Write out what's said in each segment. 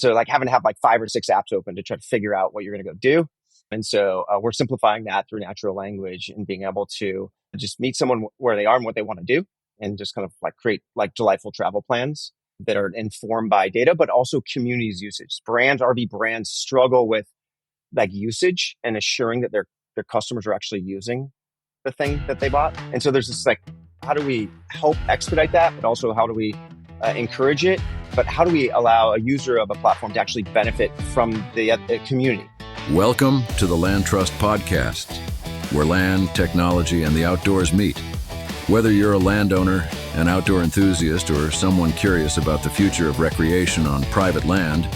So like having to have like 5 or 6 apps open to try to figure out what you're going to go do. And so we're simplifying that through natural language and being able to just meet someone where they are and what they want to do, and just kind of like create like delightful travel plans that are informed by data, but also communities usage. RV brands struggle with like usage and assuring that their customers are actually using the thing that they bought. And so there's this like, how do we help expedite that? But also how do we encourage it? But how do we allow a user of a platform to actually benefit from the community? Welcome to the LandTrust Podcast, where land, technology, and the outdoors meet. Whether you're a landowner, an outdoor enthusiast, or someone curious about the future of recreation on private land,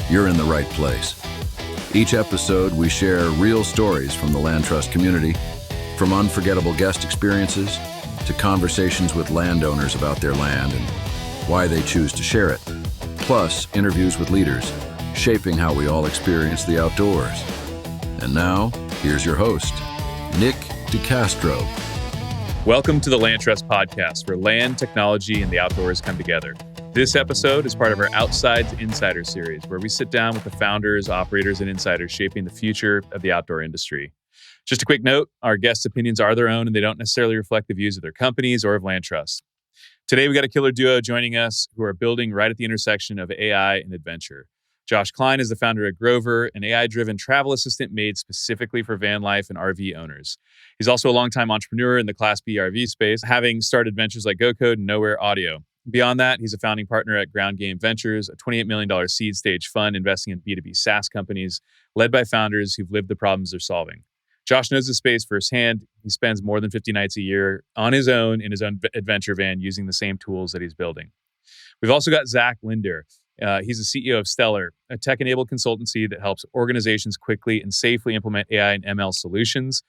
you're in the right place. Each episode, we share real stories from the LandTrust community, from unforgettable guest experiences to conversations with landowners about their land and why they choose to share it, plus interviews with leaders, shaping how we all experience the outdoors. And now, here's your host, Nick DeCastro. Welcome to the LandTrust Podcast, where land, technology, and the outdoors come together. This episode is part of our Outside to Insider series, where we sit down with the founders, operators, and insiders shaping the future of the outdoor industry. Just a quick note, our guests' opinions are their own, and they don't necessarily reflect the views of their companies or of LandTrust. Today, we got a killer duo joining us who are building right at the intersection of AI and adventure. Josh Kline is the founder of Grover, an AI-driven travel assistant made specifically for van life and RV owners. He's also a longtime entrepreneur in the Class B RV space, having started ventures like GoCode and Nowhere Audio. Beyond that, he's a founding partner at Ground Game Ventures, a $28 million seed stage fund investing in B2B SaaS companies led by founders who've lived the problems they're solving. Josh knows the space firsthand. He spends more than 50 nights a year on his own in his own adventure van using the same tools that he's building. We've also got Zach Linder. He's the CEO of Stellar, a tech-enabled consultancy that helps organizations quickly and safely implement AI and ML solutions.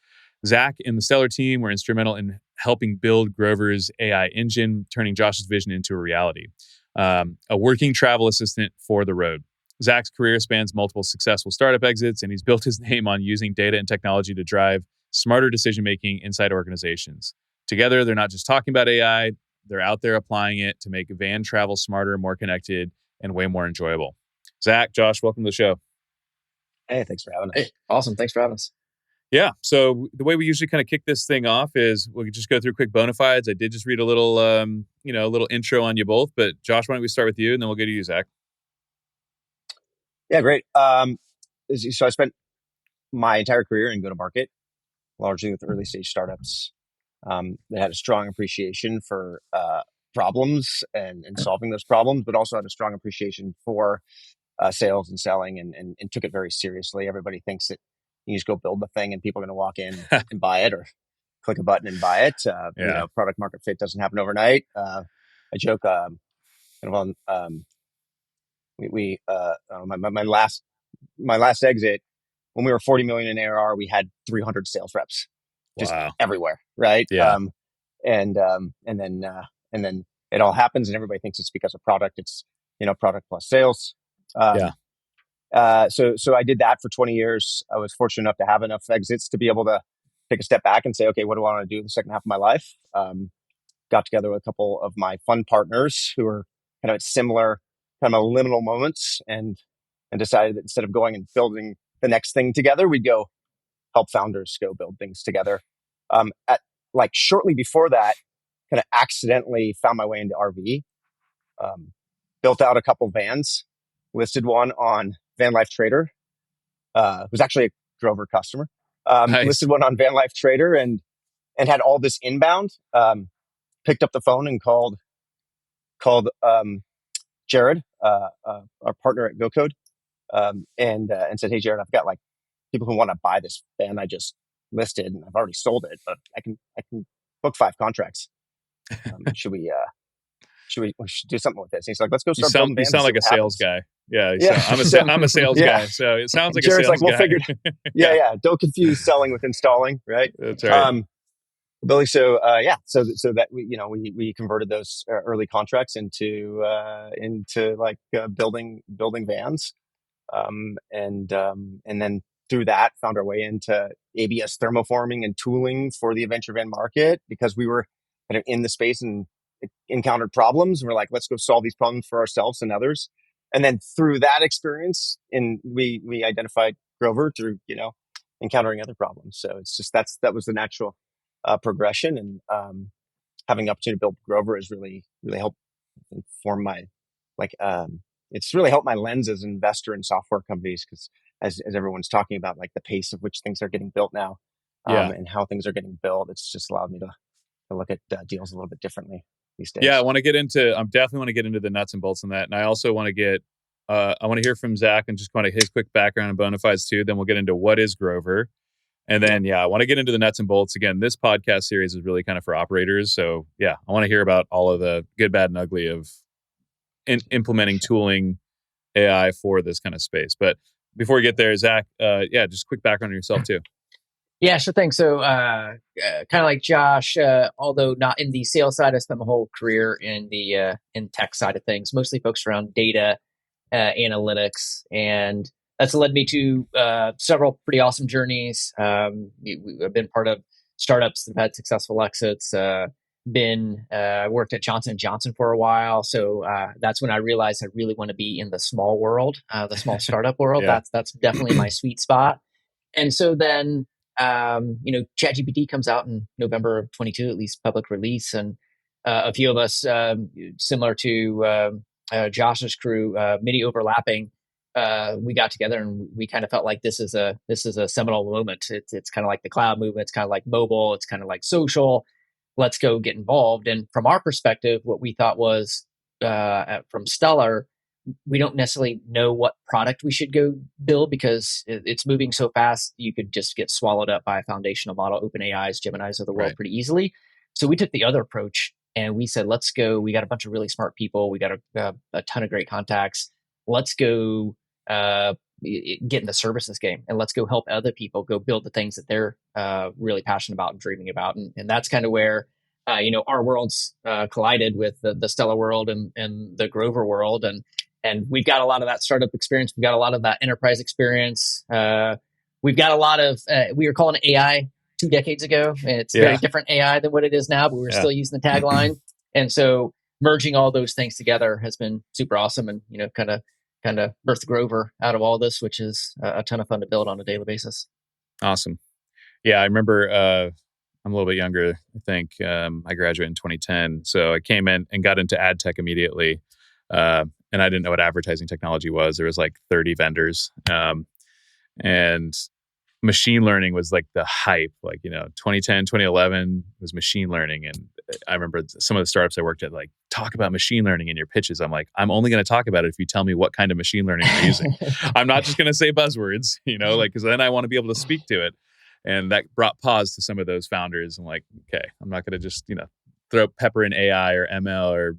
Zach and the Stellar team were instrumental in helping build Grover's AI engine, turning Josh's vision into a reality. A working travel assistant for the road. Zach's career spans multiple successful startup exits, and he's built his name on using data and technology to drive smarter decision-making inside organizations. Together, they're not just talking about AI, they're out there applying it to make van travel smarter, more connected, and way more enjoyable. Zach, Josh, welcome to the show. Hey, thanks for having us. Hey, awesome. Thanks for having us. Yeah. So the way we usually kind of kick this thing off is we'll just go through quick bona fides. I did just read a little, a little intro on you both, but Josh, why don't we start with you and then we'll go to you, Zach. Yeah, great. So I spent my entire career in go-to-market, largely with early stage startups that had a strong appreciation for problems and solving those problems, but also had a strong appreciation for sales and selling and took it very seriously. Everybody thinks that you just go build the thing and people are going to walk in and buy it or click a button and buy it. Product market fit doesn't happen overnight. I joke, my last exit, when we were 40 million in ARR, we had 300 sales reps just everywhere. Right. Yeah. And then it all happens and everybody thinks it's because of product. It's, product plus sales. So I did that for 20 years. I was fortunate enough to have enough exits to be able to take a step back and say, okay, what do I want to do in the second half of my life? Got together with a couple of my fund partners who were kind of at similar kind of liminal moments and decided that instead of going and building the next thing together, we'd go help founders go build things together. Shortly before that, kind of accidentally found my way into RV, built out a couple vans, listed one on Van Life Trader, who's actually a Grover customer, Nice. Listed one on Van Life Trader and had all this inbound, picked up the phone and called Jared, our partner at GoCode, and said, hey, Jared, I've got like people who want to buy this van I just listed and I've already sold it, but I can book 5 contracts. Should we do something with this? And he's like, let's go start building vans. You sound like a sales guy. Yeah. I'm a sales guy. So it sounds like Jared's a sales guy. We'll figure. Yeah. Don't confuse selling with installing. Right. That's right. Billy. So that we converted those early contracts into building vans. And then through that found our way into ABS thermoforming and tooling for the adventure van market because we were kind of in the space and encountered problems. And we're like, let's go solve these problems for ourselves and others. And then through that experience, we identified Grover through, encountering other problems. So it's just, that was the natural progression. And having the opportunity to build Grover has really, really helped inform my, it's really helped my lens as an investor in software companies, because as everyone's talking about, like the pace of which things are getting built now, and how things are getting built, it's just allowed me to look at deals a little bit differently these days. Yeah, I definitely want to get into the nuts and bolts on that. And I also want to I want to hear from Zach and just kind of his quick background and bona fides too. Then we'll get into what is Grover. And then, I want to get into the nuts and bolts. Again, this podcast series is really kind of for operators. So I want to hear about all of the good, bad, and ugly of implementing tooling AI for this kind of space. But before we get there, Zach, just quick background on yourself too. Yeah, sure thing. So, kind of like Josh, although not in the sales side, I spent my whole career in the in tech side of things, mostly focused around data analytics, and that's led me to several pretty awesome journeys. I've been part of startups that have had successful exits. Worked at Johnson & Johnson for a while, so that's when I realized I really want to be in the small world, the small startup world. That's definitely my sweet spot. And so then, ChatGPT comes out in November of 22, at least public release. And a few of us, similar to Josh's crew, many overlapping, we got together and we kind of felt like this is a seminal moment. It's kind of like the cloud movement. It's kind of like mobile. It's kind of like social. Let's go get involved. And from our perspective, what we thought was from Stellar, we don't necessarily know what product we should go build because it's moving so fast. You could just get swallowed up by a foundational model, OpenAI's, Gemini's of the world pretty easily. So we took the other approach and we said, let's go. We got a bunch of really smart people. We got a ton of great contacts. Let's go get in the services game and let's go help other people go build the things that they're really passionate about and dreaming about. And that's kind of where, our worlds collided with the Stellar world and the Grover world. And we've got a lot of that startup experience. We've got a lot of that enterprise experience. We've got a lot of, we were calling it AI 2 decades ago. It's very different AI than what it is now, but we're still using the tagline. And so merging all those things together has been super awesome and, kind of birthed Grover out of all this, which is a ton of fun to build on a daily basis. Awesome. Yeah, I remember I'm a little bit younger, I think. I graduated in 2010. So I came in and got into ad tech immediately. And I didn't know what advertising technology was. There was like 30 vendors. And machine learning was like the hype. 2010, 2011 was machine learning. And I remember some of the startups I worked at, like, talk about machine learning in your pitches. I'm like, I'm only going to talk about it if you tell me what kind of machine learning you're using. I'm not just going to say buzzwords, because then I want to be able to speak to it. And that brought pause to some of those founders. I'm like, okay, I'm not going to just, throw pepper in AI or ML or,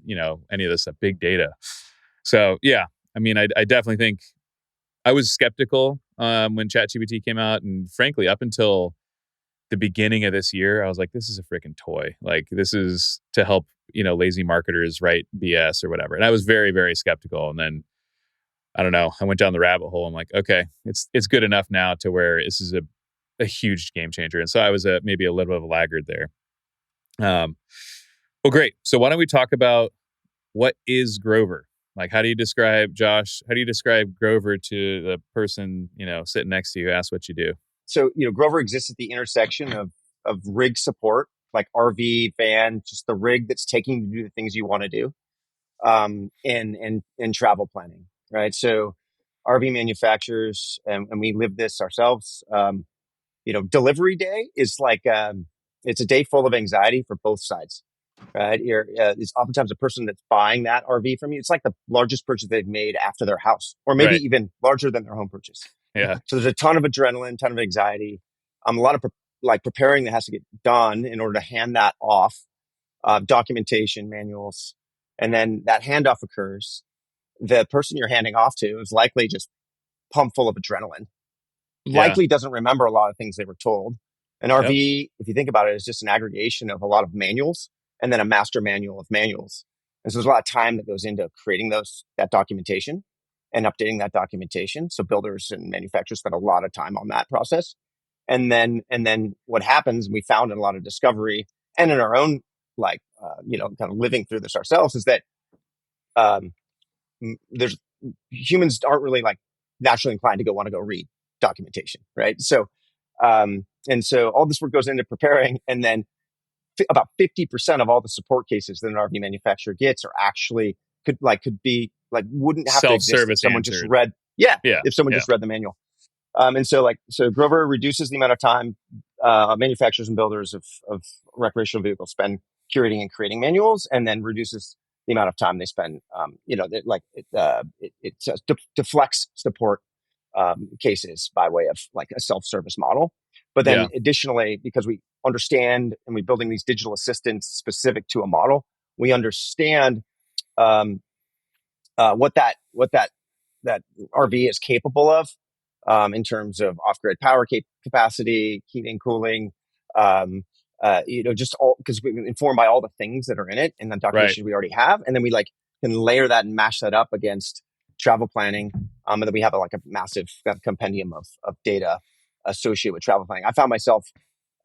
any of this stuff, big data. So, I definitely think I was skeptical when ChatGPT came out. And frankly, up until the beginning of this year, I was like, this is a freaking toy. Like, this is to help, lazy marketers write BS or whatever. And I was very, very skeptical. And then, I don't know, I went down the rabbit hole. I'm like, okay, it's good enough now to where this is a huge game changer. And so I was maybe a little bit of a laggard there. Well, great. So why don't we talk about what is Grover? Like, how do you describe, Josh, Grover to the person, sitting next to you, ask what you do? So, Grover exists at the intersection of rig support, like RV, van, just the rig that's taking you to do the things you want to do, and travel planning, right? So RV manufacturers, and we live this ourselves, delivery day is like, it's a day full of anxiety for both sides. Right. It's oftentimes a person that's buying that RV from you. It's like the largest purchase they've made after their house, or maybe even larger than their home purchase. Yeah. So there's a ton of adrenaline, ton of anxiety, a lot of preparing that has to get done in order to hand that off, documentation, manuals, and then that handoff occurs. The person you're handing off to is likely just pumped full of adrenaline. Likely doesn't remember a lot of things they were told. An RV, if you think about it, is just an aggregation of a lot of manuals and then a master manual of manuals. And so there's a lot of time that goes into creating that documentation and updating that documentation. So builders and manufacturers spend a lot of time on that process. And then what happens, we found in a lot of discovery and in our own, kind of living through this ourselves, is that there's humans aren't really like naturally inclined to want to go read documentation, right? So, and so all this work goes into preparing, and then about 50% of all the support cases that an RV manufacturer gets are actually could be like wouldn't have to exist if Self-service someone just answered. read, Yeah. if someone just read the manual. And so Grover reduces the amount of time manufacturers and builders of recreational vehicles spend curating and creating manuals, and then reduces the amount of time they spend, it deflects support cases by way of like a self-service model. But then additionally, because we understand and we're building these digital assistants specific to a model, we understand what that RV is capable of in terms of off-grid power capacity, heating, cooling, just all, because we're informed by all the things that are in it and the documentation we already have. And then we like can layer that and mash that up against travel planning. And then we have a massive compendium of data associated with travel planning. I found myself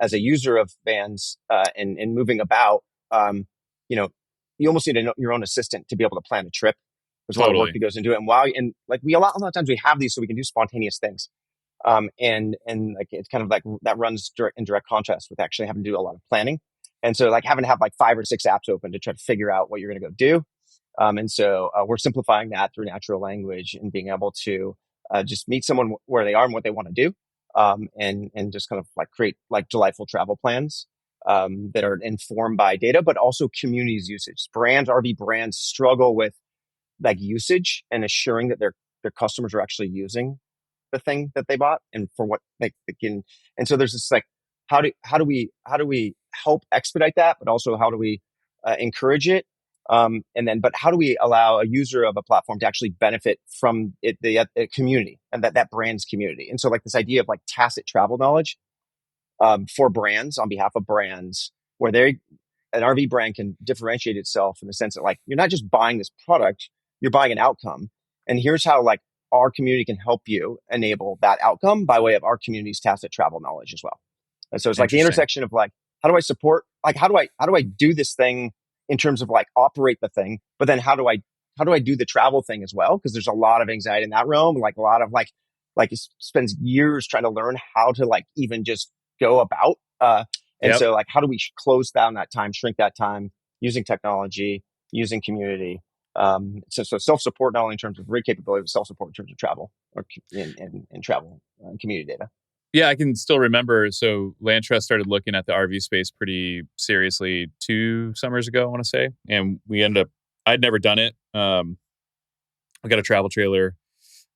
as a user of vans and moving about, you almost need your own assistant to be able to plan a trip. There's a lot of work that goes into it. And a lot of times we have these so we can do spontaneous things. And like, it's kind of like that runs in direct contrast with actually having to do a lot of planning. And so like having to have like 5 or 6 apps open to try to figure out what you're going to go do. And so we're simplifying that through natural language and being able to just meet someone where they are and what they want to do. And just kind of like create like delightful travel plans that are informed by data, but also communities usage. RV brands struggle with like usage and assuring that their customers are actually using the thing that they bought and for what they can. And so there's this like, how do we help expedite that, but also how do we encourage it? But how do we allow a user of a platform to actually benefit from it, the community and that brand's community? And so like this idea of like tacit travel knowledge for brands on behalf of brands, where an RV brand can differentiate itself in the sense that like, you're not just buying this product, you're buying an outcome. And here's how like our community can help you enable that outcome by way of our community's tacit travel knowledge as well. And so it's like the intersection of like, how do I support, like, how do I do this thing in terms of like operate the thing, but then how do I do the travel thing as well? Because there's a lot of anxiety in that realm, like a lot of like it spends years trying to learn how to like even just go about. So like, how do we close down that time, shrink that time using technology, using community? So self-support, not only in terms of rig capability, but self-support in terms of travel or in travel and community data. Yeah, I can still remember. So LandTrust started looking at the RV space pretty seriously 2 summers ago, I want to say. And I'd never done it. I got a travel trailer.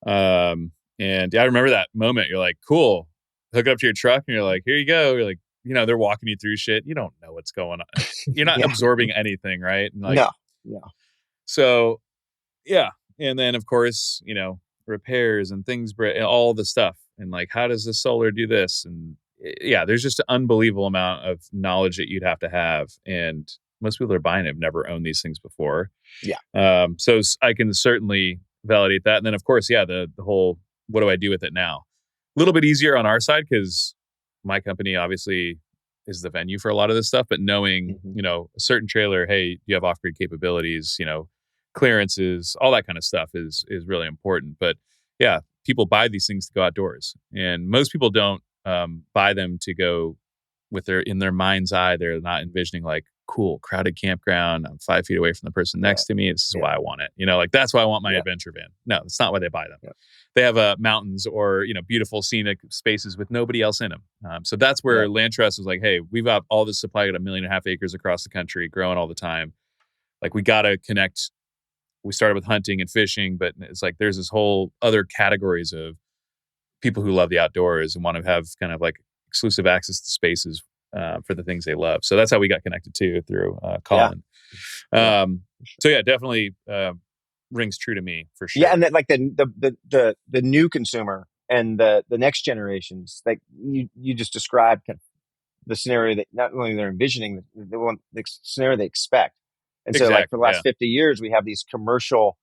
And I remember that moment. You're like, cool. Hook it up to your truck and you're like, here you go. You're like, they're walking you through shit. You don't know what's going on. You're not absorbing anything, right? And like, no. So, yeah. And then, of course, repairs and things, all the stuff. And like, how does the solar do this? And there's just an unbelievable amount of knowledge that you'd have to have. And most people that are buying it have never owned these things before. Yeah. So I can certainly validate that. And then, of course, the whole, what do I do with it now? A little bit easier on our side because my company obviously is the venue for a lot of this stuff. But knowing, a certain trailer, hey, you have off-grid capabilities, clearances, all that kind of stuff is really important. But people buy these things to go outdoors, and most people don't buy them to go with in their mind's eye. They're not envisioning like, cool, crowded campground. I'm 5 feet away from the person next to me. This is why I want it. Like that's why I want my adventure van. No, that's not why they buy them. Yeah. They have mountains or beautiful scenic spaces with nobody else in them. So that's where LandTrust was like, hey, we've got all this supply, got 1.5 million acres across the country, growing all the time. Like we got to connect. We started with hunting and fishing, but it's like there's this whole other categories of people who love the outdoors and want to have kind of like exclusive access to spaces for the things they love. So that's how we got connected too, through Colin. So definitely rings true to me for sure. Yeah, and that, like the new consumer and the next generations, like you just described kind of the scenario that not only they're envisioning, the scenario they expect. And so like for the last 50 years, we have these commercial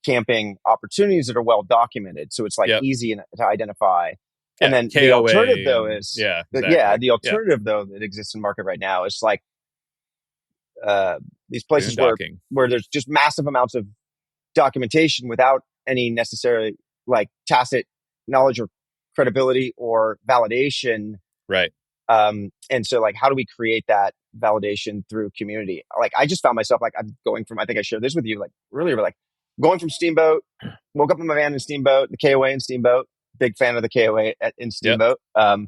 camping opportunities that are well documented. So it's like easy to identify. And then KOA, the alternative though is, the alternative though that exists in the market right now is like these places where there's just massive amounts of documentation without any necessarily like tacit knowledge or credibility or validation. Right. And so like, how do we create that validation through community? Like, I just found myself like, I'm going from, I think I shared this with you like earlier, but like going from Steamboat, woke up in my van in Steamboat, the KOA in Steamboat, big fan of the KOA in Yep. Steamboat. And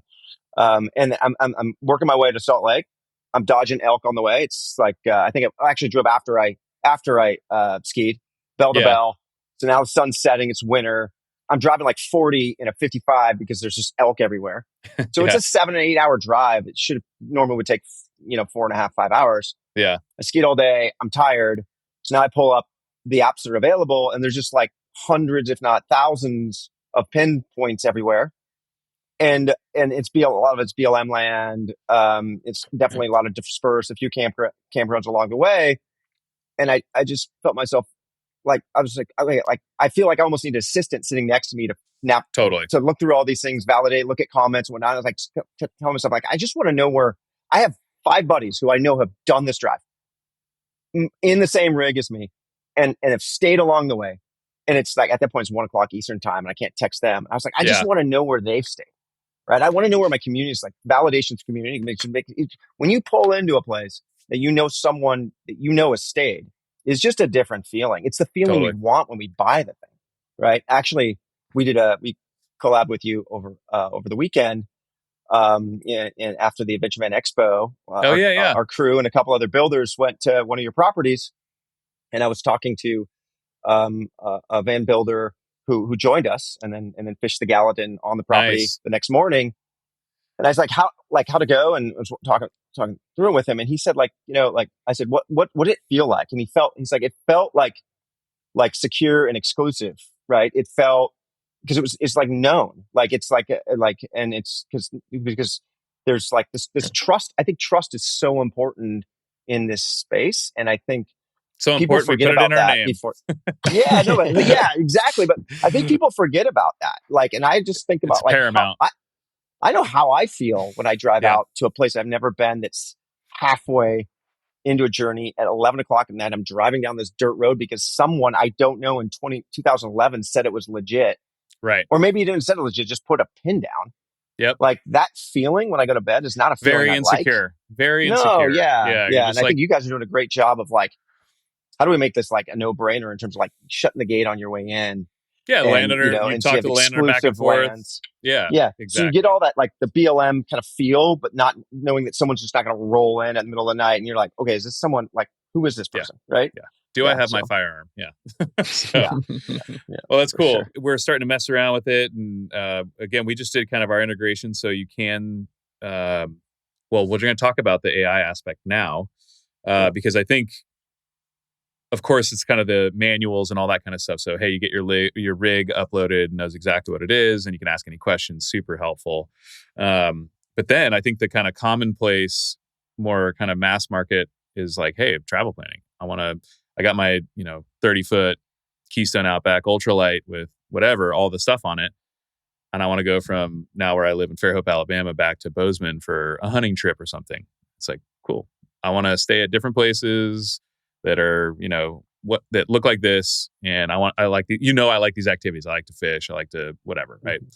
I'm working my way to Salt Lake. I'm dodging elk on the way. It's like, I think I actually drove after I skied bell to Yeah. bell. So now the sun's setting, it's winter. I'm driving like 40 in a 55 because there's just elk everywhere. So Yeah. it's a 7 and 8 hour drive. It should normally would take, 4.5, 5 hours. Yeah. I skied all day. I'm tired. So now I pull up the apps that are available and there's just like hundreds, if not thousands of pinpoints everywhere. And it's a lot of it's BLM land. It's definitely a lot of dispersed, a few campgrounds along the way. And I just felt myself like, I was like, okay, like, I feel like I almost need an assistant sitting next to me Totally. to look through all these things, validate, look at comments and whatnot. I was like, tell myself, like, I just want to know where I have 5 buddies who I know have done this drive in the same rig as me and have stayed along the way. And it's like, at that point, it's 1:00 Eastern time and I can't text them. I was like, I just want to know where they've stayed. Right. I want to know where my community is, like validation's community. When you pull into a place that someone that has stayed, is just a different feeling. It's the feeling we want when we buy the thing. Right. Actually, we collab with you over the weekend. And after the Adventure Van Expo, our crew and a couple other builders went to one of your properties, and I was talking to a van builder who joined us and then fished the Gallatin on the property the next morning. And I was like, how to go? And I was talking through it with him. And he said, like, I said, what did it feel like? And he's like, it felt like secure and exclusive, right? It felt, because it's like known, like it's like, and it's because there's like this trust. I think trust is so important in this space. And I think, so people important. forget We put it in about our that name. before. Yeah, no, but yeah, exactly. But I think people forget about that. Like, and I just think about It's paramount. I know how I feel when I drive out to a place I've never been that's halfway into a journey at 11 o'clock at night. I'm driving down this dirt road because someone I don't know in 2011 said it was legit. Right. Or maybe he didn't say it legit, just put a pin down. Yep. Like that feeling when I go to bed is not a feeling very I insecure. like. Very insecure. Yeah. Yeah. And I think you guys are doing a great job of like, how do we make this like a no-brainer in terms of like shutting the gate on your way in? Yeah, and, landowner. You talk to the landowner back and forth. Lands. Yeah, exactly. So you get all that like the BLM kind of feel, but not knowing that someone's just not going to roll in at the middle of the night, and you're like, okay, is this someone? Like, who is this person? Right? Yeah. Do I have my firearm? Yeah. Well, that's cool. Sure. We're starting to mess around with it, and again, we just did kind of our integration, so you can. Well, we're going to talk about the AI aspect now, because I think. Of course, it's kind of the manuals and all that kind of stuff. So, hey, you get your rig uploaded, knows exactly what it is, and you can ask any questions. Super helpful. But then I think the kind of commonplace, more kind of mass market is like, hey, travel planning. I got my 30-foot Keystone Outback ultralight with whatever, all the stuff on it, and I want to go from now where I live in Fairhope, Alabama, back to Bozeman for a hunting trip or something. It's like, cool. I want to stay at different places that are, that look like this. And I like these activities. I like to fish. I like to whatever. Right. Mm-hmm.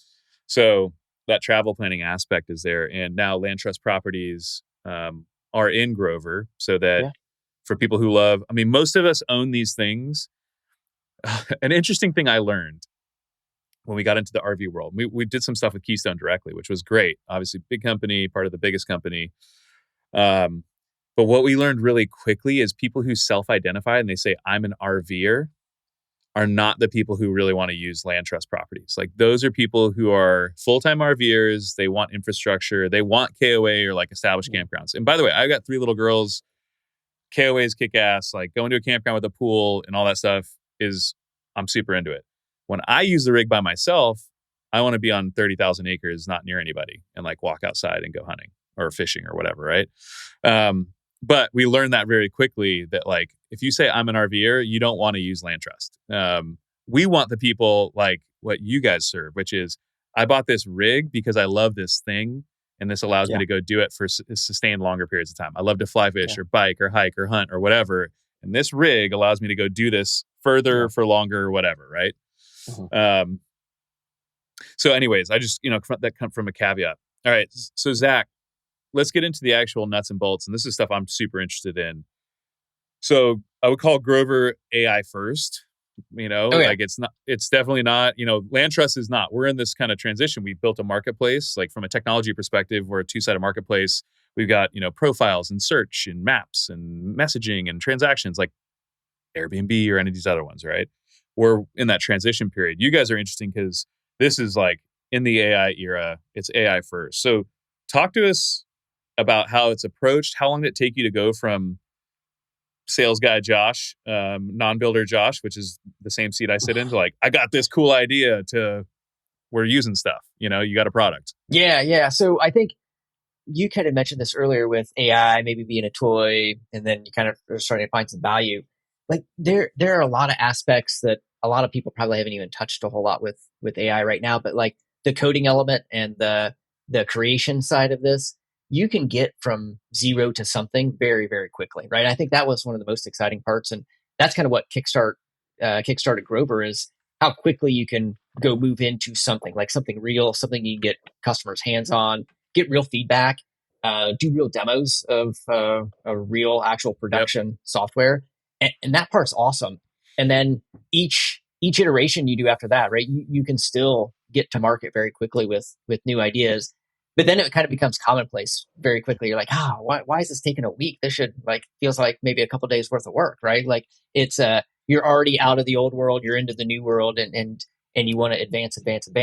So that travel planning aspect is there. And now LandTrust properties are in Grover, so that for people who love, most of us own these things. An interesting thing I learned when we got into the RV world, we did some stuff with Keystone directly, which was great. Obviously big company, part of the biggest company. But what we learned really quickly is people who self-identify and they say, I'm an RVer, are not the people who really want to use LandTrust properties. Like those are people who are full-time RVers. They want infrastructure. They want KOA or like established campgrounds. And by the way, I've got 3 little girls. KOAs kick ass. Like going to a campground with a pool and all that stuff I'm super into it. When I use the rig by myself, I want to be on 30,000 acres, not near anybody, and like walk outside and go hunting or fishing or whatever, right? But we learned that very quickly that like, if you say I'm an RVer, you don't want to use LandTrust. We want the people like what you guys serve, which is I bought this rig because I love this thing. And this allows me to go do it for sustained longer periods of time. I love to fly fish or bike or hike or hunt or whatever. And this rig allows me to go do this further for longer or whatever, right? Mhm. So anyways, I just, that come from a caveat. All right. So Zach, let's get into the actual nuts and bolts. And this is stuff I'm super interested in. So I would call Grover AI first. Oh yeah. Like it's definitely not, LandTrust is not. We're in this kind of transition. We built a marketplace, like from a technology perspective, we're a two-sided marketplace. We've got, profiles and search and maps and messaging and transactions like Airbnb or any of these other ones, right? We're in that transition period. You guys are interesting because this is like in the AI era, it's AI first. So talk to us about how it's approached. How long did it take you to go from sales guy Josh, non-builder Josh, which is the same seat I sit in, to like, I got this cool idea to we're using stuff, you got a product. Yeah. So I think you kind of mentioned this earlier with AI maybe being a toy, and then you kind of are starting to find some value. Like there are a lot of aspects that a lot of people probably haven't even touched a whole lot with AI right now, but like the coding element and the creation side of this, you can get from zero to something very, very quickly, right? I think that was one of the most exciting parts, and that's kind of what kickstarted Grover, is how quickly you can go move into something like something real, something you can get customers hands on, get real feedback, do real demos of a real actual production software, and that part's awesome. And then each iteration you do after that, right? You can still get to market very quickly with new ideas, but then it kind of becomes commonplace very quickly. You're like, why is this taking a week? This should feels like maybe a couple days worth of work, right? Like it's you're already out of the old world, you're into the new world, and you want to advance.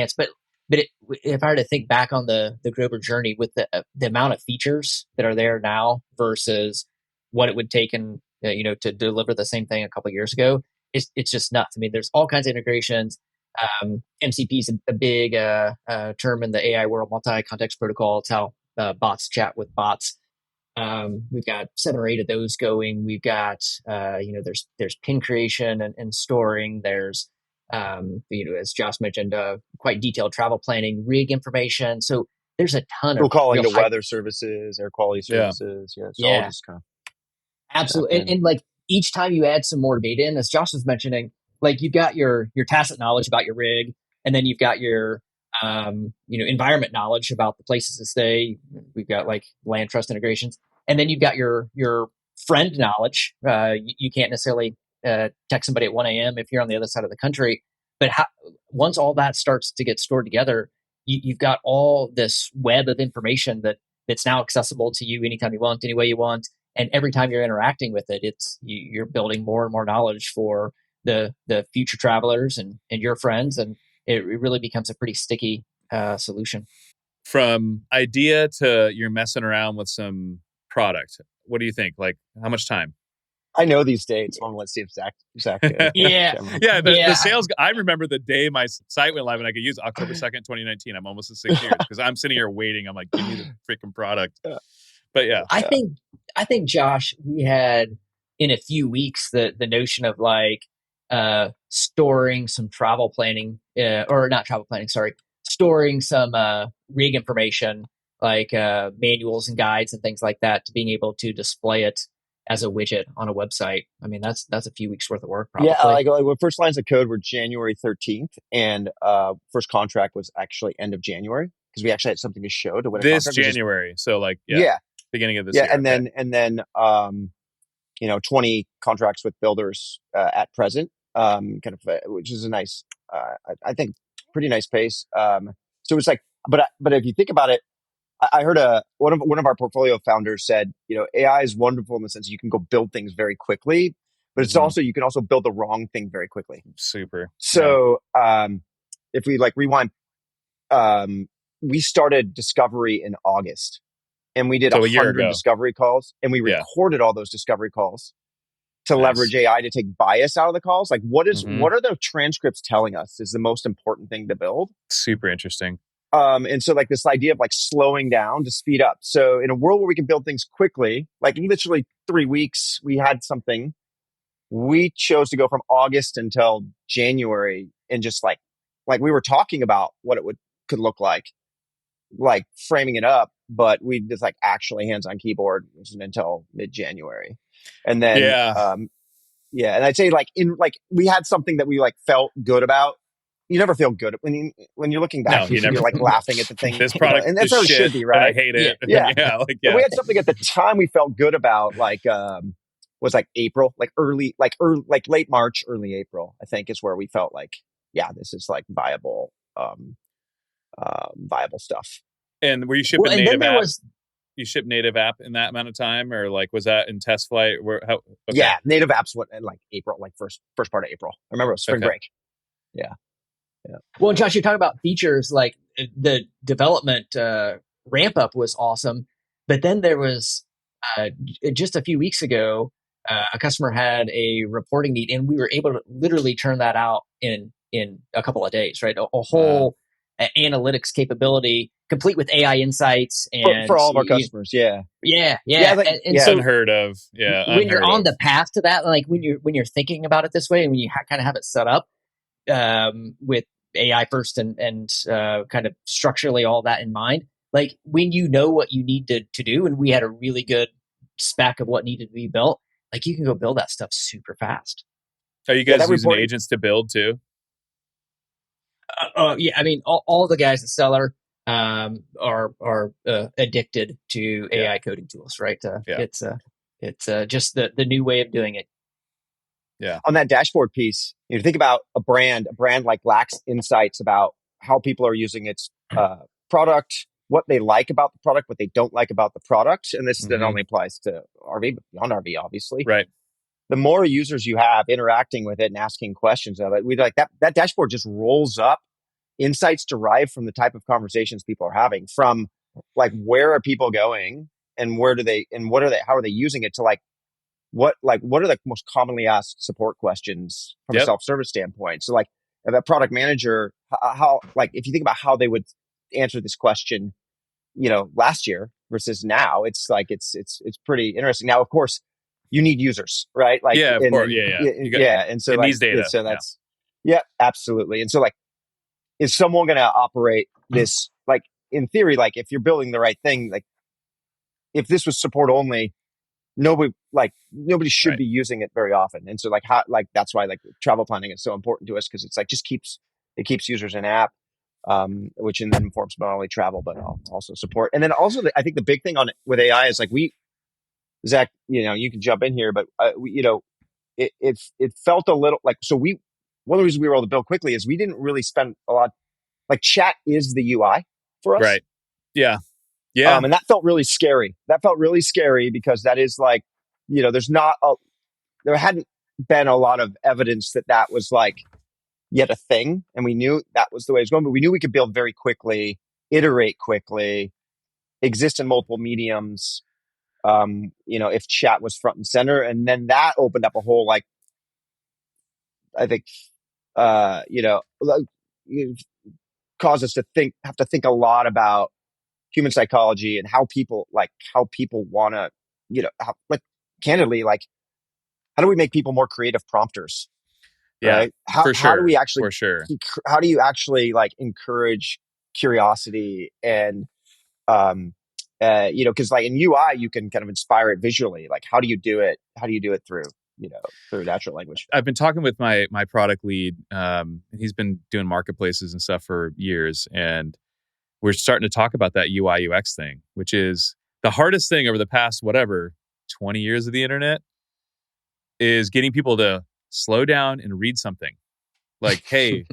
But if I were to think back on the Grover journey with the amount of features that are there now versus what it would take to deliver the same thing a couple of years ago, it's just nuts. I mean, there's all kinds of integrations. MCP is a big term in the AI world, multi-context protocol. It's how bots chat with bots. We've got 7 or 8 of those going. We've got there's pin creation and storing. There's as Josh mentioned, quite detailed travel planning, rig information. So there's a ton We're of calling real to weather services, air quality Yeah. services. Yeah. It's all yeah, just kind of absolutely. And like each time you add some more data in, as Josh was mentioning, like you've got your tacit knowledge about your rig, and then you've got your environment knowledge about the places to stay. We've got like LandTrust integrations, and then you've got your friend knowledge. You can't necessarily text somebody at 1 a.m. if you're on the other side of the country, but once all that starts to get stored together, you've got all this web of information that's now accessible to you anytime you want, any way you want. And every time you're interacting with it, you're building more and more knowledge for the future travelers and your friends, and it really becomes a pretty sticky solution. From idea to you're messing around with some product. What do you think? Like, how much time? I know these dates. I want to let's see if Zach Yeah. Yeah, the Yeah. sales. I remember the day my site went live, and I could use October 2nd, 2019. I'm almost at 6 years because I'm sitting here waiting. I'm like, give me the freaking product. But yeah, I think Josh, we had in a few weeks the notion of storing some travel planning, or not travel planning, sorry, storing some rig information like manuals and guides and things like that, to being able to display it as a widget on a website. I mean, that's a few weeks worth of work, probably. Yeah, like first lines of code were January 13th, and first contract was actually end of January because we actually had something to show to win a this contract. January. So beginning of this year. And then 20 contracts with builders at present, which is a nice, I think, pretty nice pace. So it's like, but if you think about it, I heard one of our portfolio founders said, AI is wonderful in the sense you can go build things very quickly, but it's also, you can also build the wrong thing very quickly. Super. So if we rewind, we started discovery in August, and we did 100 discovery calls, and we recorded all those discovery calls to leverage AI to take bias out of the calls. Like what are the transcripts telling us is the most important thing to build? Super interesting. And so like this idea of like slowing down to speed up. So in a world where we can build things quickly, like literally 3 weeks, we had something. We chose to go from August until January and just like we were talking about what it could look like framing it up, but we just actually hands on keyboard wasn't until mid-January. And then, and I'd say we had something that we felt good about. you never feel good when you're looking back. No, you you're never. like laughing at the thing, This product and that's is how it shit, should be, and I right? hate it. Yeah. Yeah, But we had something at the time we felt good about, like was like April, like late March, early April, I think is where we felt like, yeah, this is like viable stuff. And were you Well, shipping and then native there app? was You shipped native app in that amount of time, or like was that in test flight? Where how? Okay, Yeah, native apps went in like April, like first part of April. I remember it was spring Okay. break. Yeah. well, Josh, you're talking about features like the development ramp up was awesome, but then there was just a few weeks ago, a customer had a reporting need, and we were able to literally turn that out in a couple of days. Right, a whole analytics capability, complete with AI insights, and For all of our customers. Yeah. yeah, Like, and so unheard of. Yeah, when you're unheard on of. the path to that, like when you're thinking about it this way, and when you kind of have it set up with AI first and kind of structurally all that in mind, like when you know what you need to do, and we had a really good spec of what needed to be built, like you can go build that stuff super fast. Are you Yeah, guys that using reporting- agents to build too? Yeah, I mean, all the guys at Stellar are addicted to AI coding tools, right? It's just the new way of doing it. Yeah. On that dashboard piece, you think about a brand like lacks insights about how people are using its product, what they like about the product, what they don't like about the product. And this then only applies to RV, but beyond RV, obviously. Right. The more users you have interacting with it and asking questions of it, we like that dashboard just rolls up insights derived from the type of conversations people are having, from like where are people going and how are they using it, to like what are the most commonly asked support questions from a self-service standpoint. So like if a product manager, how like if you think about how they would answer this question, last year versus now, it's like it's pretty interesting. Now, of course, you need users, right? Like, yeah, of course. Yeah. And so it like, needs data. so that's absolutely. And so like, is someone going to operate this, like in theory, like if you're building the right thing, like if this was support only, nobody should be using it very often. And so like how, like that's why like travel planning is so important to us, because it's like keeps users in app, which then informs not only travel but also support. And then also I think the big thing with AI is like Zach, you can jump in here, but it felt a little like, so one of the reasons we were able to build quickly is we didn't really spend a lot, like chat is the UI for us. Right. Yeah. Yeah. And that felt really scary. Because that is like, there hadn't been a lot of evidence that was like yet a thing. And we knew that was the way it was going, but we knew we could build very quickly, iterate quickly, exist in multiple mediums. If chat was front and center, and then that opened up a whole, like, I think, caused us to have to think a lot about human psychology and how people want to, candidly, like, how do we make people more creative prompters? Yeah, right? for sure. How do we actually, for sure. How do you actually like encourage curiosity and, because like in UI, you can kind of inspire it visually. Like, how do you do it? How do you do it through natural language? I've been talking with my product lead. And he's been doing marketplaces and stuff for years. And we're starting to talk about that UI UX thing, which is the hardest thing over the past, 20 years of the internet, is getting people to slow down and read something. Like, hey,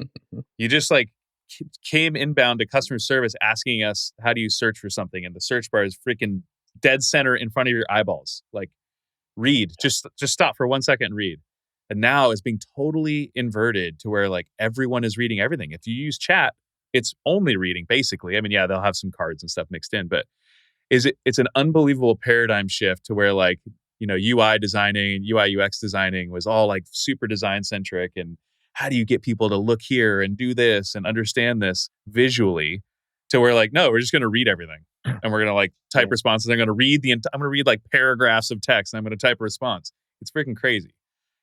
you just like came inbound to customer service asking us, how do you search for something? And the search bar is freaking dead center in front of your eyeballs. Like, read, just stop for 1 second and read. And now it's being totally inverted to where like everyone is reading everything. If you use chat, it's only reading basically. I mean, yeah, they'll have some cards and stuff mixed in, but it's an unbelievable paradigm shift to where like, UI designing, UI UX designing was all like super design centric. And how do you get people to look here and do this and understand this visually, to where like, no, we're just going to read everything. And we're going to like type responses. I'm going to read I'm going to read like paragraphs of text and I'm going to type a response. It's freaking crazy.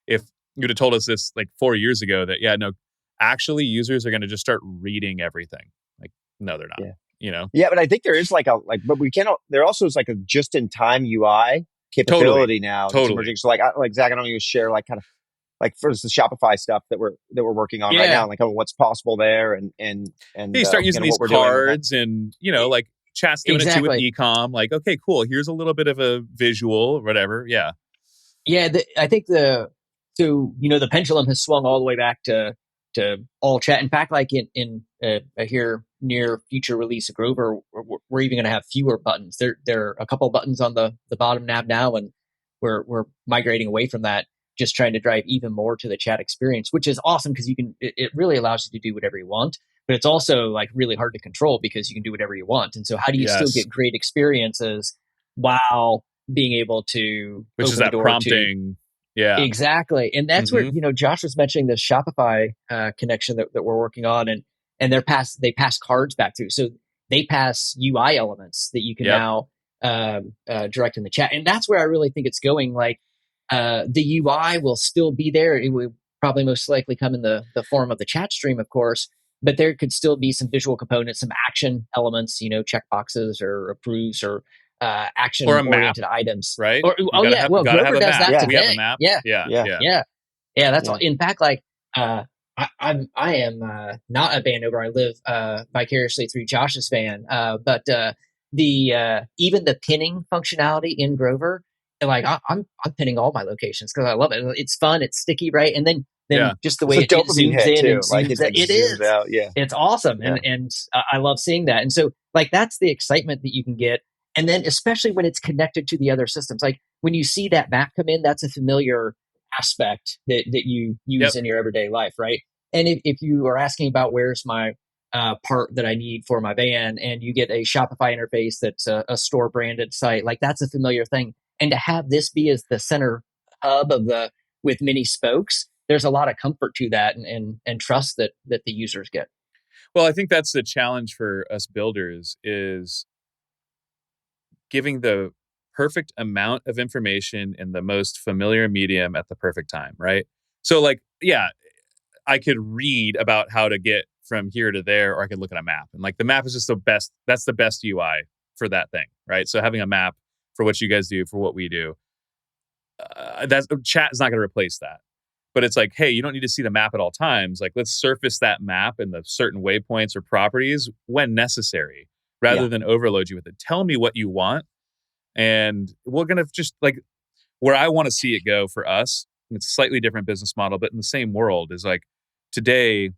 If you'd have told us this like 4 years ago that, actually users are going to just start reading everything. Like, no, they're not, Yeah, but I think there is but we cannot, there also is like a just in time UI capability now. Totally. Emerging. So like Zach, I don't even share like kind of like for the Shopify stuff that we're working on right Yeah, now, like what's possible there, and You start using these what we're doing with that. cards and, like chat's doing it too with exactly. e-com. Like, okay, cool. Here's a little bit of a visual or whatever. Yeah. Yeah, I think the pendulum has swung all the way back to all chat. In fact, like in here near future release of Grover, we're even going to have fewer buttons. There are a couple of buttons on the bottom nav now, and we're migrating away from that, just trying to drive even more to the chat experience, which is awesome because it really allows you to do whatever you want. But it's also like really hard to control because you can do whatever you want. And so how do you still Yes. get great experiences while being able to Which open is the that door prompting. Yeah. Exactly. And that's where, Josh was mentioning the Shopify connection that we're working on, and they pass cards back through. So they pass UI elements that you can Yep. now direct in the chat. And that's where I really think it's going. Like the UI will still be there. It will probably most likely come in the form of the chat stream, of course, but there could still be some visual components, some action elements, checkboxes or approves or action Or a map, oriented items. right? Or, You oh gotta yeah, have, well, gotta have Grover a does map. that We have a today. map. Yeah, Yeah. Yeah. Yeah. yeah. That's Yeah. all. In fact, like I am not a van over. I live vicariously through Josh's van, but the even the pinning functionality in Grover, like I'm pinning all my locations because I love it. It's fun. It's sticky, right? And then Yeah. just the It's way a it dopamine zooms hit in and too. Like zooms it out. like It zooms is. out. Yeah. It's awesome, Yeah. and I love seeing that. And so like that's the excitement that you can get. And then especially when it's connected to the other systems, like when you see that map come in, that's a familiar aspect that you use Yep. in your everyday life, right? And if you are asking about where's my part that I need for my van, and you get a Shopify interface that's a store branded site, like that's a familiar thing. And to have this be as the center hub of with many spokes, there's a lot of comfort to that and trust that the users get. Well, I think that's the challenge for us builders is giving the perfect amount of information in the most familiar medium at the perfect time, right? So like, yeah, I could read about how to get from here to there, or I could look at a map. And like the map is just the best. That's the best UI for that thing, right? So having a map for what you guys do, for what we do, that's chat is not going to replace that. But it's like, hey, you don't need to see the map at all times. Like, let's surface that map and the certain waypoints or properties when necessary, rather Yeah. than overload you with it. Tell me what you want, and we're gonna just like where I want to see it go for us. It's a slightly different business model, but in the same world is like today,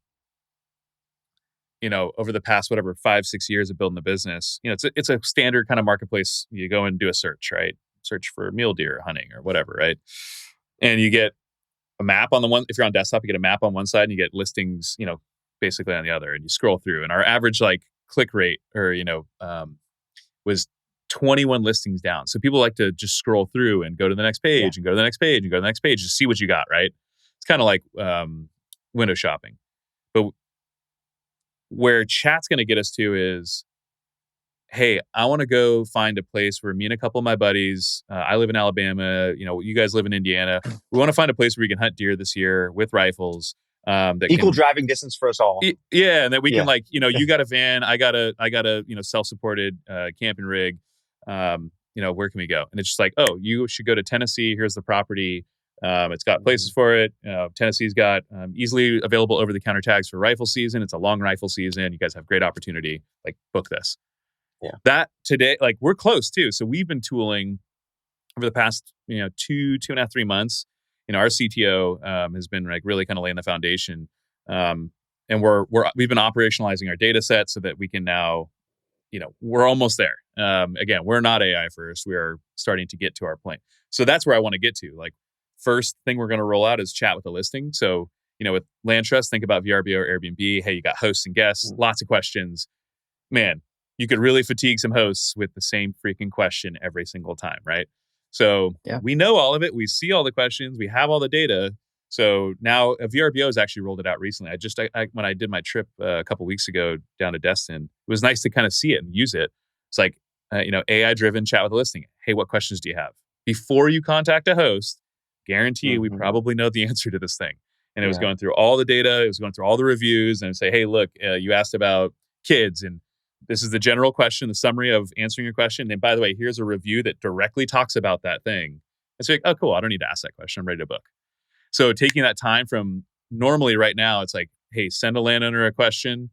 over the past, whatever, 5-6 years of building the business, it's a standard kind of marketplace. You go and do a search, right? Search for mule deer hunting or whatever, right? And you get a map on the one, if you're on desktop, you get a map on one side and you get listings, basically on the other, and you scroll through. And our average like click rate or, was 21 listings down. So people like to just scroll through and go to the next page and go to the next page and go to the next page to see what you got, right? It's kind of like window shopping. But where chat's going to get us to is, hey, I want to go find a place where me and a couple of my buddies, I live in Alabama, you guys live in Indiana. We want to find a place where we can hunt deer this year with rifles. That Equal driving distance for us all. Yeah, and that we can you got a van, I got a self-supported camping rig. Where can we go? And it's just like, oh, you should go to Tennessee. Here's the property. It's got places for it. Tennessee's got easily available over-the-counter tags for rifle season. It's a long rifle season. You guys have great opportunity. Like, book this. Yeah. That today, like we're close too. So we've been tooling over the past, 2.5, 3 months. Our CTO has been like really kind of laying the foundation. And we've been operationalizing our data set so that we can now, we're almost there. Again, we're not AI first. We are starting to get to our point. So that's where I want to get to. Like, first thing we're going to roll out is chat with the listing. So, with LandTrust, think about VRBO or Airbnb. Hey, you got hosts and guests, lots of questions. Man, you could really fatigue some hosts with the same freaking question every single time, right? So we know all of it. We see all the questions. We have all the data. So now VRBO has actually rolled it out recently. When I did my trip a couple weeks ago down to Destin, it was nice to kind of see it and use it. It's like, AI-driven chat with a listing. Hey, what questions do you have? Before you contact a host, guarantee you we probably know the answer to this thing. And it was going through all the data. It was going through all the reviews and say, hey, look, you asked about kids, and this is the general question, the summary of answering your question. And by the way, here's a review that directly talks about that thing. It's like, oh, cool. I don't need to ask that question. I'm ready to book. So taking that time from normally right now, it's like, hey, send a landowner a question.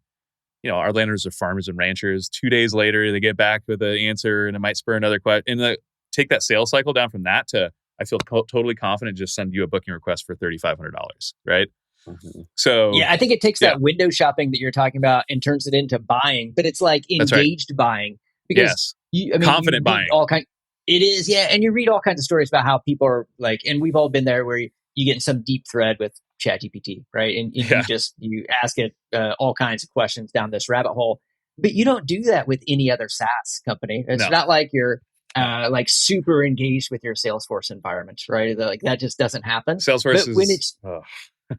Our landowners are farmers and ranchers. 2 days later, they get back with an answer, and it might spur another question. And take that sales cycle down from that to, I feel totally confident just send you a booking request for $3,500, right? Mhm. So Yeah, I think it takes yeah, that window shopping that you're talking about and turns it into buying, but it's like that's right. engaged buying because Yes, you confident read buying. all kind. It is, yeah, and you read all kinds of stories about how people are like, and we've all been there where you get in some deep thread with ChatGPT, right? And Yeah, you ask it all kinds of questions down this rabbit hole, but you don't do that with any other SaaS company. It's no, not like you're no. like super engaged with your Salesforce environment, right? Like that just doesn't happen. Salesforce But when is it's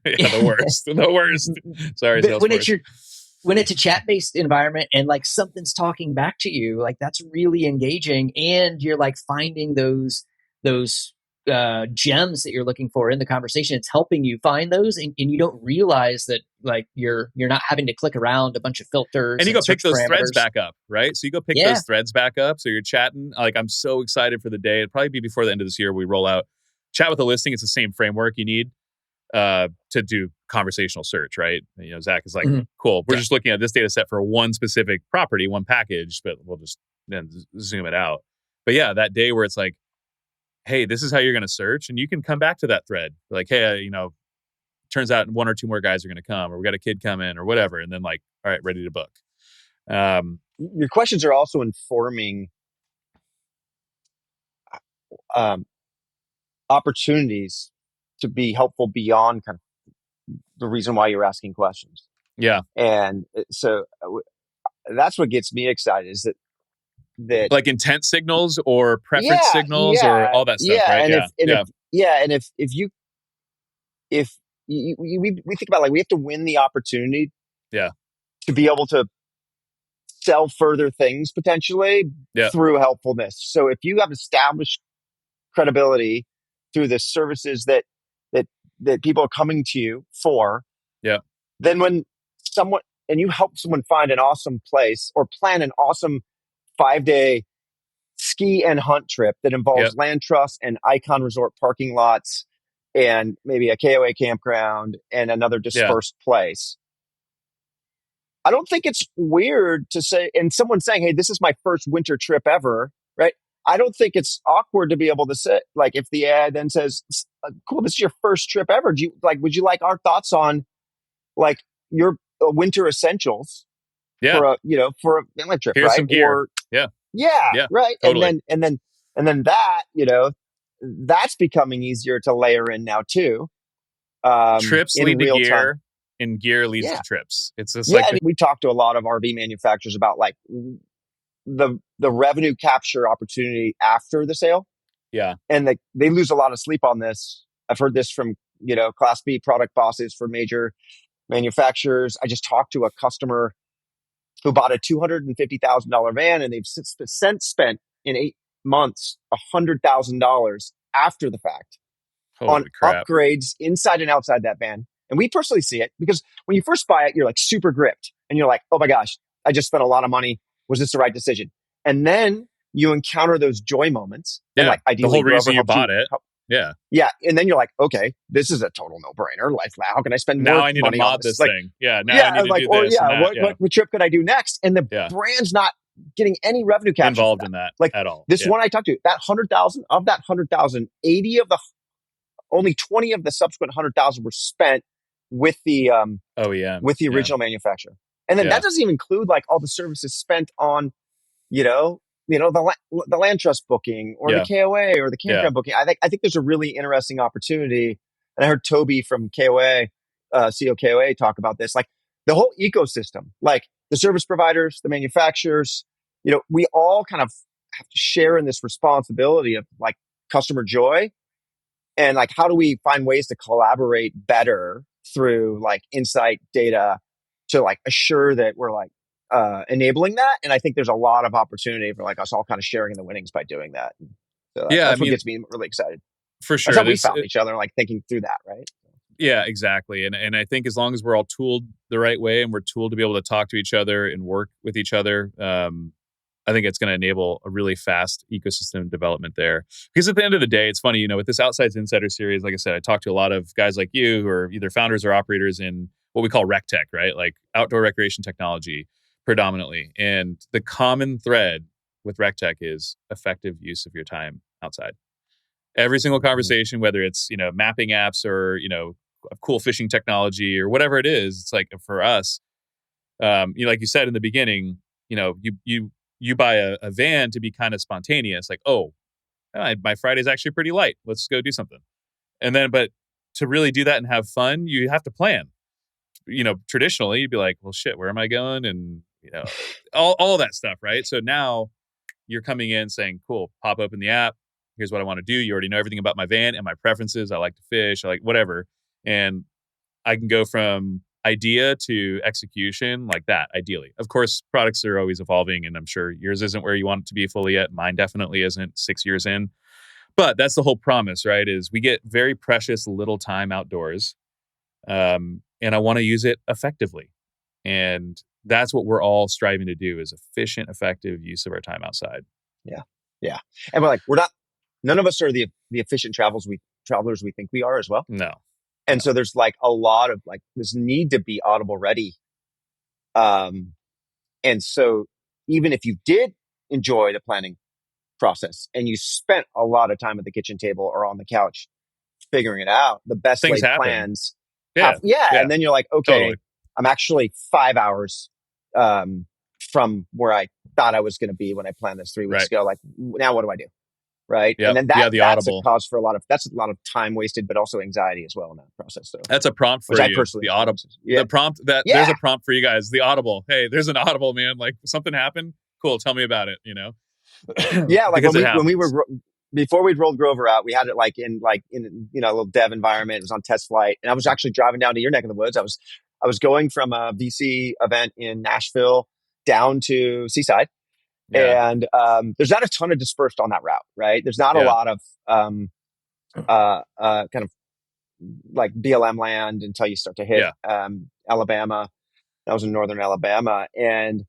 yeah, the worst, the worst. Sorry, but Salesforce. when it's a chat-based environment and like something's talking back to you, like that's really engaging, and you're like finding those gems that you're looking for in the conversation. It's helping you find those, and you don't realize that like you're not having to click around a bunch of filters And you and go pick search those threads parameters. back up, right? So you go pick Yeah. those threads back up. So you're chatting. Like, I'm so excited for the day. It'll probably be before the end of this year we roll out chat with a listing. It's the same framework you need to do conversational search, right? Zach is like, Mhm. cool. We're Yeah. just looking at this data set for one specific property, one package, but we'll just then zoom it out. But yeah, that day where it's like, hey, this is how you're going to search, and you can come back to that thread. Like, hey, turns out one or two more guys are going to come, or we got a kid come in, or whatever, and then like, all right, ready to book. Your questions are also informing um, opportunities to be helpful beyond kind of the reason why you're asking questions. Yeah, And so that's what gets me excited is that like intent signals or preference yeah, signals or all that stuff, right? and Yeah, yeah, if we think about like we have to win the opportunity yeah, to be able to sell further things potentially yeah, through helpfulness. So if you have established credibility through the services that that people are coming to you for, yeah, then when someone and you help someone find an awesome place or plan an awesome 5-day ski and hunt trip that yeah, involves LandTrust and Icon Resort parking lots and maybe a KOA campground and another yeah, dispersed place. I don't think it's weird to say, and someone saying, hey, this is my first winter trip ever, right? I don't think it's awkward to be able to say, like, if the ad then says, cool, this is your first trip ever. Would you like our thoughts on like your winter essentials yeah. for for a family trip, Here's right? some gear. Or Yeah, yeah, yeah, right. totally. And then that, that's becoming easier to layer in now too, Trips in lead to real time. gear, and gear leads Yeah. to trips. It's just Yeah. like And we talked to a lot of RV manufacturers about like the revenue capture opportunity after the sale. yeah, And they lose a lot of sleep on this. I've heard this from, Class B product bosses for major manufacturers. I just talked to a customer who bought a $250,000 van and they've since spent in 8 months $100,000 after the fact on holy crap. upgrades inside and outside that van. And we personally see it because when you first buy it, you're like super gripped and you're like, oh my gosh, I just spent a lot of money. Was this the right decision? And then you encounter those joy moments and Yeah, like the ideally whole whoever reason you helped you bought it. help. Yeah. Yeah. And then you're like, okay, this is a total no brainer. Like, how can I spend Now more I need to money on mod this? this Like, thing. Yeah. Now I yeah, need to like, do or this and yeah, that. Yeah. what trip could I do next? And the Yeah. brand's not getting any revenue capture for Involved that. in that Like at all. this Yeah. one I talked to, that 100,000 of that 100,000, 80 of the only 20 of the subsequent 100,000 were spent with the OEM. Yeah. original manufacturer. And then Yeah. that doesn't even include like all the services spent on, the LandTrust booking or the Yeah. KOA or the Yeah. campground booking. I think there's a really interesting opportunity. And I heard Toby from KOA, CEO KOA talk about this, like the whole ecosystem, like the service providers, the manufacturers, we all kind of have to share in this responsibility of like customer joy. And like, how do we find ways to collaborate better through like insight data to like assure that we're like enabling that? And I think there's a lot of opportunity for like us all kind of sharing in the winnings by doing that. So Yeah. I that's what mean, gets me really excited. for That's sure. how we found each other, like thinking through that, right? Yeah, exactly. And I think as long as we're all tooled the right way and we're tooled to be able to talk to each other and work with each other, I think it's going to enable a really fast ecosystem development there. Because at the end of the day, it's funny, with this Outsides Insider series, like I said, I talked to a lot of guys like you who are either founders or operators in what we call rec tech, right? Like outdoor recreation technology predominantly. And the common thread with rec tech is effective use of your time outside. Every single conversation, whether it's, mapping apps or, cool fishing technology or whatever it is, it's like for us, like you said in the beginning, you buy a van to be kind of spontaneous, like, my Friday's actually pretty light. Let's go do something. And then, but to really do that and have fun, you have to plan. Traditionally, you'd be like, well, shit, where am I going? And, all that stuff, right? So now you're coming in saying, cool, pop open the app. Here's what I want to do. You already know everything about my van and my preferences. I like to fish. I like whatever. And I can go from idea to execution like that, ideally. Of course, products are always evolving, and I'm sure yours isn't where you want it to be fully yet. Mine definitely isn't 6 years in. But that's the whole promise, right? Is we get very precious little time outdoors, and I want to use it effectively. And that's what we're all striving to do, is efficient, effective use of our time outside. Yeah. Yeah. And we're not, none of us are the efficient travelers we think we are as well. No. And so there's like a lot of like this need to be audible ready. And so even if you did enjoy the planning process and you spent a lot of time at the kitchen table or on the couch figuring it out, the best Things laid happen. plans. Yeah. And then you're like, okay, Totally. I'm actually 5 hours from where I thought I was going to be when I planned this 3 weeks ago. Like, now what do I do? Right. Yep. And then that's audible. a cause for a lot of time wasted, but also anxiety as well in that process. So that's a prompt for you. The audible. The prompt there's a prompt for you guys. The audible. Hey, there's an audible, man. Like, something happened. Cool. Tell me about it. Yeah. Like when we were, before we rolled Grover out, we had it in a little dev environment. It was on test flight, and I was actually driving down to your neck of the woods. I was going from a VC event in Nashville down to Seaside. Yeah. And there's not a ton of dispersed on that route, right? There's not a lot of kind of like BLM land until you start to hit Alabama. That was in northern Alabama, and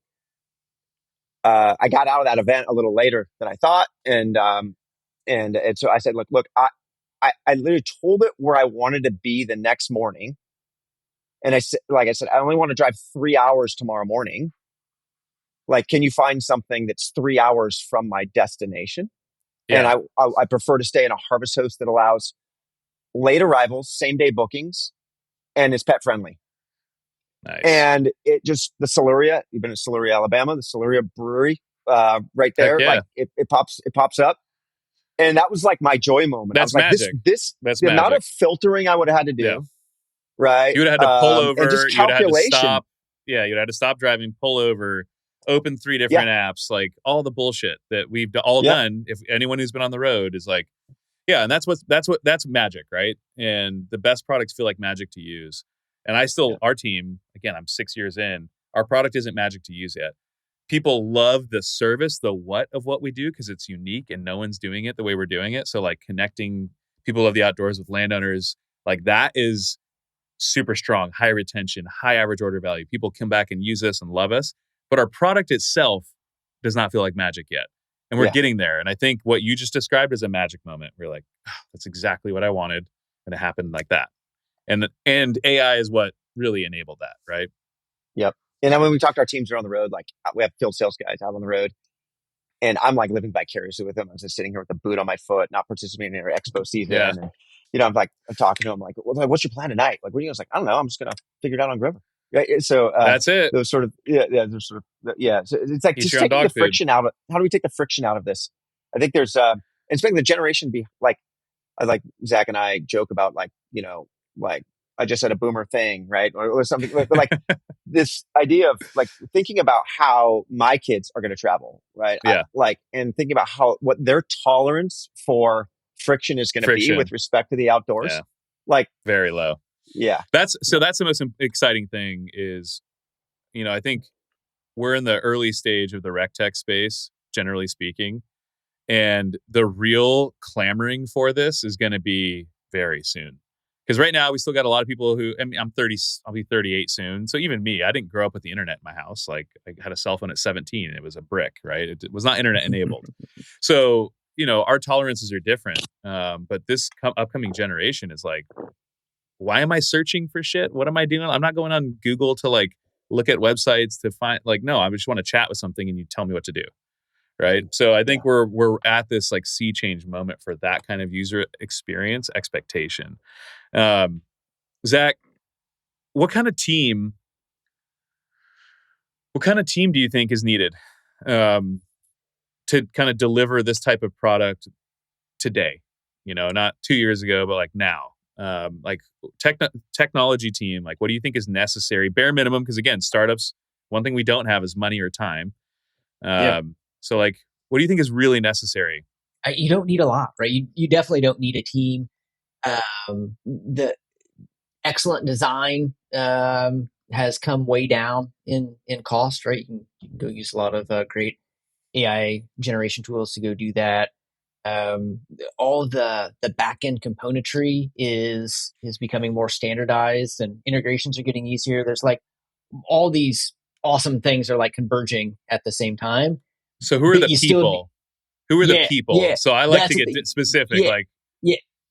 I got out of that event a little later than I thought, and so I said, look, I literally told it where I wanted to be the next morning, and I said, I only want to drive 3 hours tomorrow morning. Like, can you find something that's 3 hours from my destination? Yeah. And I prefer to stay in a harvest host that allows late arrivals, same day bookings, and is pet friendly. Nice. And it just, the Siluria, you've been in Siluria, Alabama, the Siluria brewery, right there. Like it pops up. And that was like my joy moment. That's I was magic. Like, that's the magic. amount of filtering I would have had to do. Yeah. Right. You would have had to pull over. And just calculation. You'd have had to stop. Yeah. You'd have to stop driving, pull over, open 3 different apps, like all the bullshit that we've all done. If anyone who's been on the road is like, and that's magic, right? And the best products feel like magic to use. And I still, our team, again, I'm 6 years in, our product isn't magic to use yet. People love the service, the what of what we do, because it's unique and no one's doing it the way we're doing it. So like connecting people of the outdoors with landowners, like that is super strong, high retention, high average order value. People come back and use us and love us. But our product itself does not feel like magic yet. And we're getting there. And I think what you just described is a magic moment. We're like, that's exactly what I wanted. And it happened like that. And AI is what really enabled that, right? Yep. And then when we talk to our teams around the road, like we have field sales guys out on the road, and I'm like living vicariously with them. I'm just sitting here with the boot on my foot, not participating in our expo season. Yeah. And, I'm talking to them like, well, what's your plan tonight? Like, what are you? I was like, I don't know. I'm just going to figure it out on Grover. Right. So that's it. Those sort of, there's sort of, So it's like just taking the friction out of, how do we take the friction out of this? I think there's, and speaking of the generation, like Zach and I joke about like I just said a boomer thing, right? Or something like this idea of like thinking about how my kids are going to travel, right? Yeah. And thinking about what their tolerance for friction is going to be with respect to the outdoors. Yeah. Like very low. Yeah. That's the most exciting thing is, I think we're in the early stage of the rec tech space, generally speaking. And the real clamoring for this is going to be very soon. Because right now we still got a lot of people who, I mean, I'm 30, I'll be 38 soon. So even me, I didn't grow up with the internet in my house. Like I had a cell phone at 17 and it was a brick, right? It was not internet enabled. So, our tolerances are different. But this upcoming generation is like, why am I searching for shit? What am I doing? I'm not going on Google to like look at websites to find, like, no, I just want to chat with something and you tell me what to do. Right. So I think we're at this like sea change moment for that kind of user experience expectation. Zach, what kind of team do you think is needed to kind of deliver this type of product today? Not 2 years ago, but like now. Like technology team, like what do you think is necessary? Bare minimum, because again, startups, one thing we don't have is money or time. So like, what do you think is really necessary? You don't need a lot, right? You definitely don't need a team. The excellent design has come way down in cost, right? You can go use a lot of great AI generation tools to go do that. All the back end componentry is becoming more standardized, and integrations are getting easier. There's like all these awesome things are like converging at the same time. So who are the people? The people? So I like to get specific.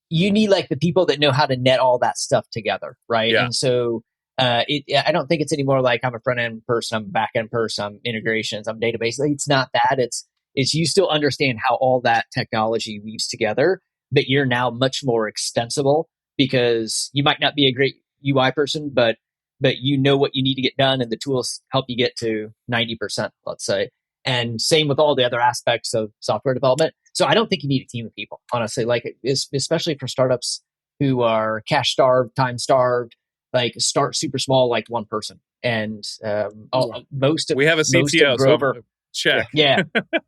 You need like the people that know how to net all that stuff together, right? Yeah. And so I don't think it's anymore like I'm a front end person, I'm a back end person, I'm integrations, I'm database. It's not that. It's you still understand how all that technology weaves together, but you're now much more extensible because you might not be a great UI person, but you know what you need to get done, and the tools help you get to 90%, let's say. And same with all the other aspects of software development. So I don't think you need a team of people, honestly, like especially for startups who are cash starved, time starved, like start super small, like one person. And we have a CTO, Grover, so check. Yeah.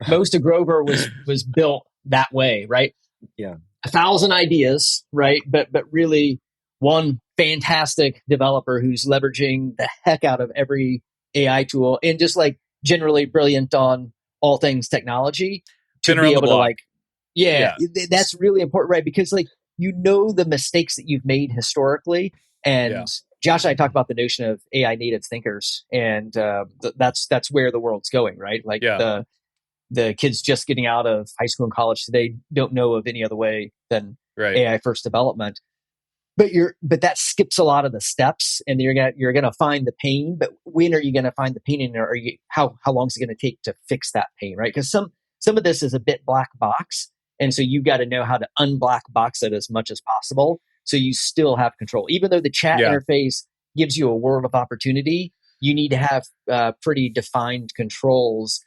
Most of Grover was built that way, right? Yeah. 1,000 ideas, right? But really one fantastic developer who's leveraging the heck out of every AI tool and just like generally brilliant on all things technology to be able to like, that's really important, right? Because like, the mistakes that you've made historically. And Josh and I talk about the notion of AI native thinkers, and that's where the world's going, right? Like the kids just getting out of high school and college today don't know of any other way than AI first development. But that skips a lot of the steps, and you're gonna find the pain. But when are you gonna find the pain, and how long is it gonna take to fix that pain, right? Because some of this is a bit black box, and so you got to know how to unblack box it as much as possible, so you still have control. Even though the chat interface gives you a world of opportunity, you need to have pretty defined controls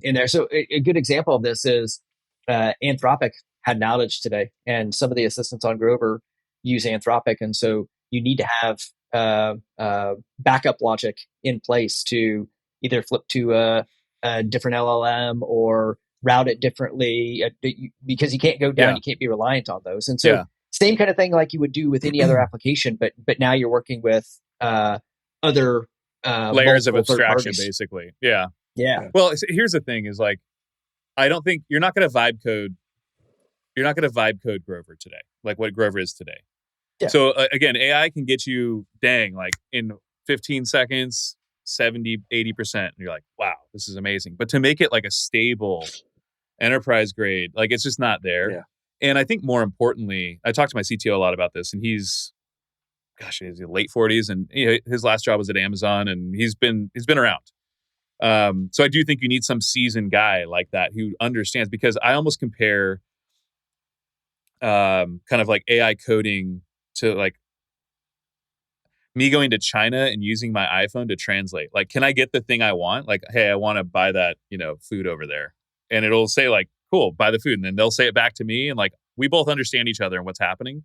in there. So a good example of this is Anthropic had an outage today, and some of the assistants on Grover use Anthropic, and so you need to have backup logic in place to either flip to a different LLM or route it differher because you can't go down, you can't be reliant on those. And so same kind of thing like you would do with any other application, but now you're working with other layers of abstraction, basically. Yeah. Well, here's the thing: is like, I don't think you're not going to vibe code. You're not going to vibe code Grover today, like what Grover is today. Yeah. So again, AI can get you, like in 15 seconds, 70, 80%. And you're like, wow, this is amazing. But to make it like a stable enterprise grade, like it's just not there. Yeah. And I think more importantly, I talked to my CTO a lot about this, and he's in the late 40s, and his last job was at Amazon, and he's been around. So I do think you need some seasoned guy like that who understands, because I almost compare kind of like AI coding to like me going to China and using my iPhone to translate. Like, can I get the thing I want? Like, hey, I want to buy that, food over there. And it'll say like, cool, buy the food. And then they'll say it back to me. And like, we both understand each other and what's happening.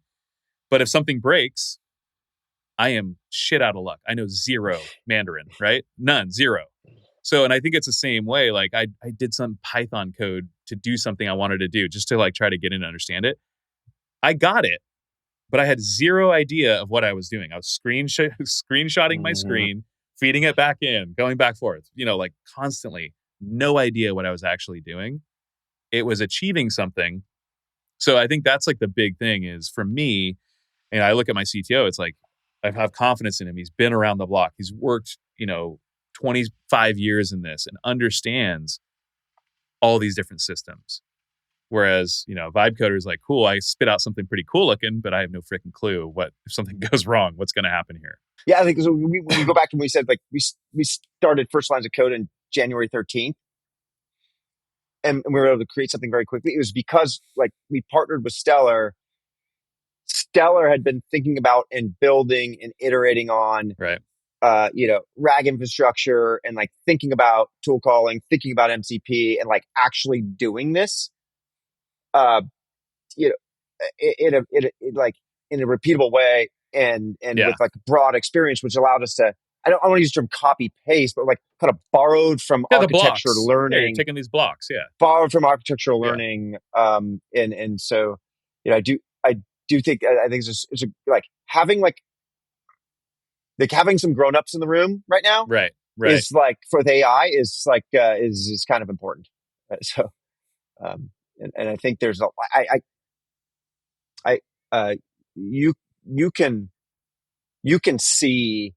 But if something breaks, I am shit out of luck. I know zero Mandarin, right? None, zero. So, and I think it's the same way. Like I did some Python code to do something I wanted to do just to like try to get in and understand it. I got it, but I had zero idea of what I was doing. I was screenshotting my screen, feeding it back in, going back forth, like constantly, no idea what I was actually doing. It was achieving something. So I think that's like the big thing is for me, And I look at my CTO, it's like, I have confidence in him. He's been around the block. He's worked, 25 years in this and understands all these different systems. Whereas, vibe coder is like, cool, I spit out something pretty cool looking, but I have no freaking clue what, if something goes wrong, what's going to happen here. Yeah, I think so. When we go back to when we said, like, we started first lines of code in January 13th, and we were able to create something very quickly. It was because, like, we partnered with Stellar. Stellar had been thinking about and building and iterating on, right, RAG infrastructure, and like thinking about tool calling, thinking about MCP, and like actually doing this, you know, like in a repeatable way, and with like broad experience, which allowed us to, I don't want to use the term copy paste, but like kind of borrowed from architecture learning, taking these blocks, borrowed from architectural learning, and so, I do think, I think it's like having having some grown-ups in the room right now, right, is like, for the AI, is like is kind of important. So, and I think there's you can see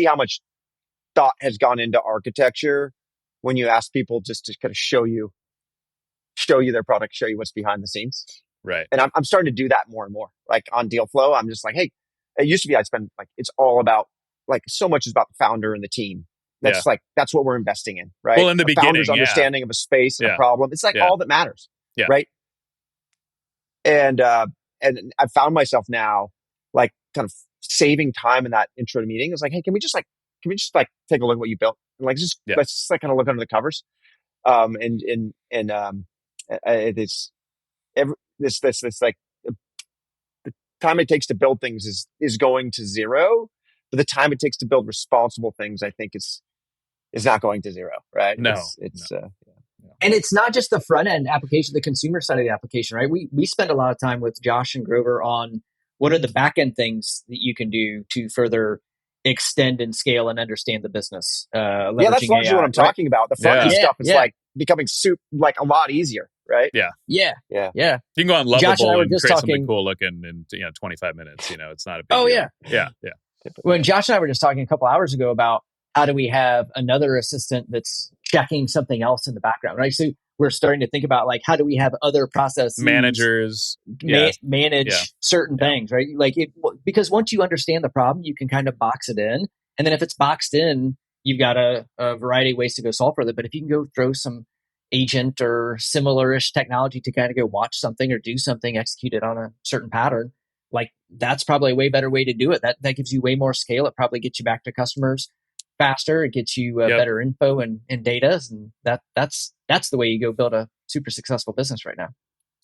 how much thought has gone into architecture when you ask people just to kind of show you their product, show you what's behind the scenes. Right. And I'm starting to do that more and more. Like on deal flow, I'm just like, hey, it used to be I'd spend, like, it's all about, like, so much is about the founder and the team. That's like, that's what we're investing in, right? Well, in the beginning, founder's understanding of a space and a problem. It's like all that matters, Yeah. right? And I found myself now, like, kind of saving time in that intro to meeting. It's like, hey, can we just take a look at what you built, and like let's just like kind of look under the covers. It's this like, the time it takes to build things is going to zero, but the time it takes to build responsible things, I think, is not going to zero, right? No, and it's not just the front end application, the consumer side of the application, right? We spend a lot of time with Josh and Grover on what are the back end things that you can do to further extend and scale and understand the business. That's largely AI, what I'm talking about. The front end stuff is like becoming like a lot easier, right? Yeah. You can go on Lovable and create something cool looking in 25 minutes. It's not a big deal. Yeah. When Josh and I were just talking a couple hours ago about how do we have another assistant that's checking something else in the background, right? So we're starting to think about, like, how do we have other processes, managers manage certain things, right? Like, because once you understand the problem, you can kind of box it in, and then if it's boxed in, you've got a variety of ways to go solve for it. But if you can go throw some agent or similar-ish technology to kind of go watch something or do something, execute it on a certain pattern, like, that's probably a way better way to do it. That gives you way more scale. It probably gets you back to customers faster. It gets you better info and data, and that's the way you go build a super successful business right now.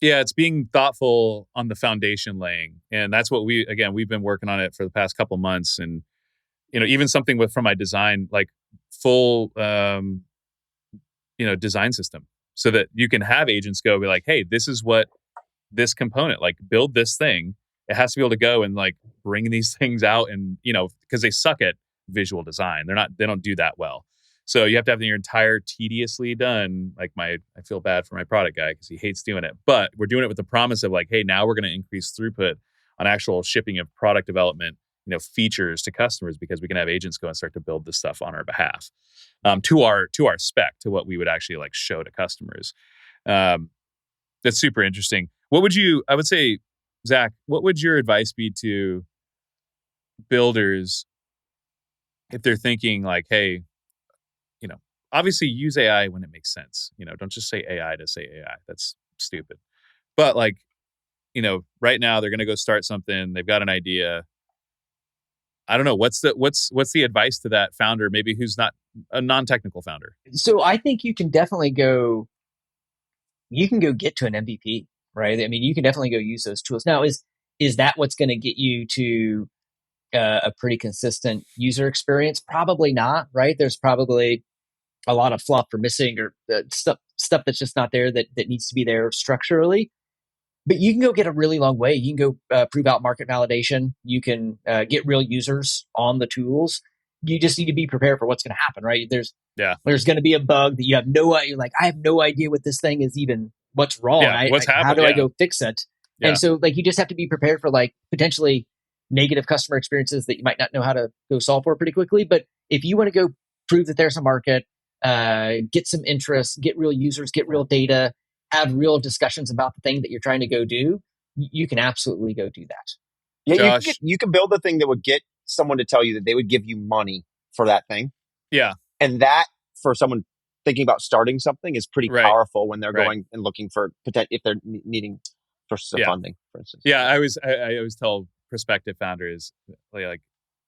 Yeah, it's being thoughtful on the foundation laying, and that's what we've been working on it for the past couple months. And even something from my design, like full design system, so that you can have agents go be like, hey, this is what this component, like, build this thing. It has to be able to go and like bring these things out, and because they suck at visual design. They don't do that well. So you have to have your entire tediously done. Like, I feel bad for my product guy because he hates doing it, but we're doing it with the promise of, like, hey, now we're going to increase throughput on actual shipping of product development, features to customers, because we can have agents go and start to build this stuff on our behalf, to our spec, to what we would actually like show to customers. That's super interesting. I would say, Zach, what would your advice be to builders if they're thinking like, hey, obviously use AI when it makes sense. Don't just say AI to say AI. That's stupid. But like, right now they're going to go start something. They've got an idea. I don't know. What's the advice to that founder, maybe who's not a non-technical founder? So I think you can definitely go get to an MVP, right? I mean, you can definitely go use those tools. Now, is that what's going to get you to a pretty consistent user experience? Probably not, right? There's probably a lot of fluff or missing, or stuff that's just not there that needs to be there structurally. But you can go get a really long way. You can go prove out market validation. You can get real users on the tools. You just need to be prepared for what's going to happen, right? There's going to be a bug that you have no idea. Like, I have no idea what this thing is, even what's wrong. What's happening? How do I go fix it? Yeah. And so like you just have to be prepared for like potentially negative customer experiences that you might not know how to go solve for pretty quickly. But if you want to go prove that there's a market, get some interest, get real users, get real data, have real discussions about the thing that you're trying to go do, you can absolutely go do that. Yeah, Josh. you can build a thing that would get someone to tell you that they would give you money for that thing. Yeah. And that for someone thinking about starting something is pretty Right. powerful when they're Right. going and looking for if they're needing sources of Yeah. funding, for instance. Yeah, I always tell prospective founders like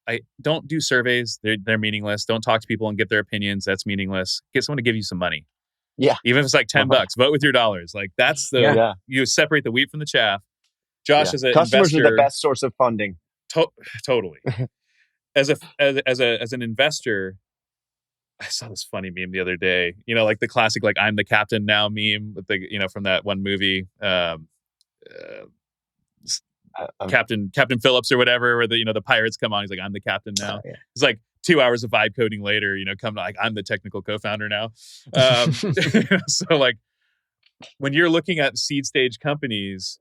I don't do surveys. They're meaningless. Don't talk to people and get their opinions. That's meaningless. Get someone to give you some money. Yeah. Even if it's like $10, vote with your dollars. Like that's the Yeah. you separate the wheat from the chaff. Josh, as an Customers investor, are the best source of funding. Totally. As an investor, I saw this funny meme the other day. You know, like the classic like "I'm the captain now" meme with the from that one movie, Captain Phillips or whatever, where the pirates come on. He's like, "I'm the captain now." Yeah. It's like 2 hours of vibe coding later. Come like, "I'm the technical co-founder now." So like, when you're looking at seed stage companies,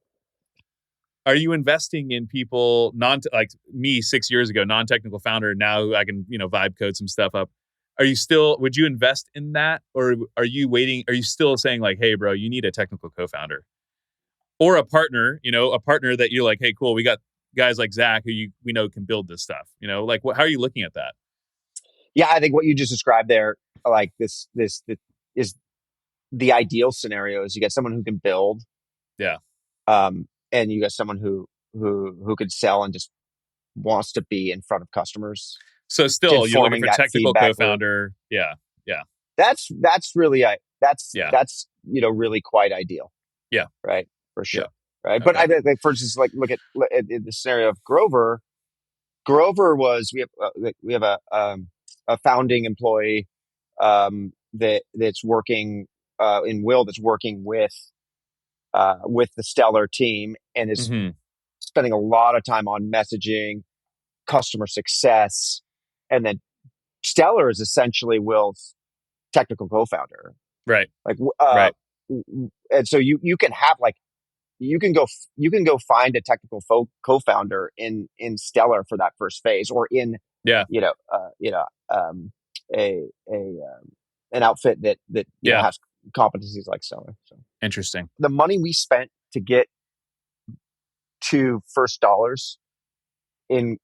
are you investing in people like me 6 years ago, non-technical founder? Now I can vibe code some stuff up. Would you invest in that, or are you waiting? Are you still saying like, "Hey, bro, you need a technical co-founder or a partner"? A partner that you're like, "Hey, cool, we got guys like Zach who we know can build this stuff." Like how are you looking at that? Yeah, I think what you just described there, like this is the ideal scenario. Is you get someone who can build, Yeah, and you got someone who could sell and just wants to be in front of customers. So still, you're looking for that technical co-founder. Loop. Yeah. That's really that's Yeah. Really quite ideal. Yeah. Right. For sure. Yeah. Right. Okay. But I think, for instance, like look at the scenario of Grover. Grover was we have a founding employee that's working in Will that's working with the Stellar team and is spending a lot of time on messaging, customer success, and then Stellar is essentially Will's technical co-founder. Right. Like, right. And so you can have like, you can go find a technical co-founder in Stellar for that first phase, or in, an outfit that has competencies like Stellar. So interesting. The money we spent to get to first dollars in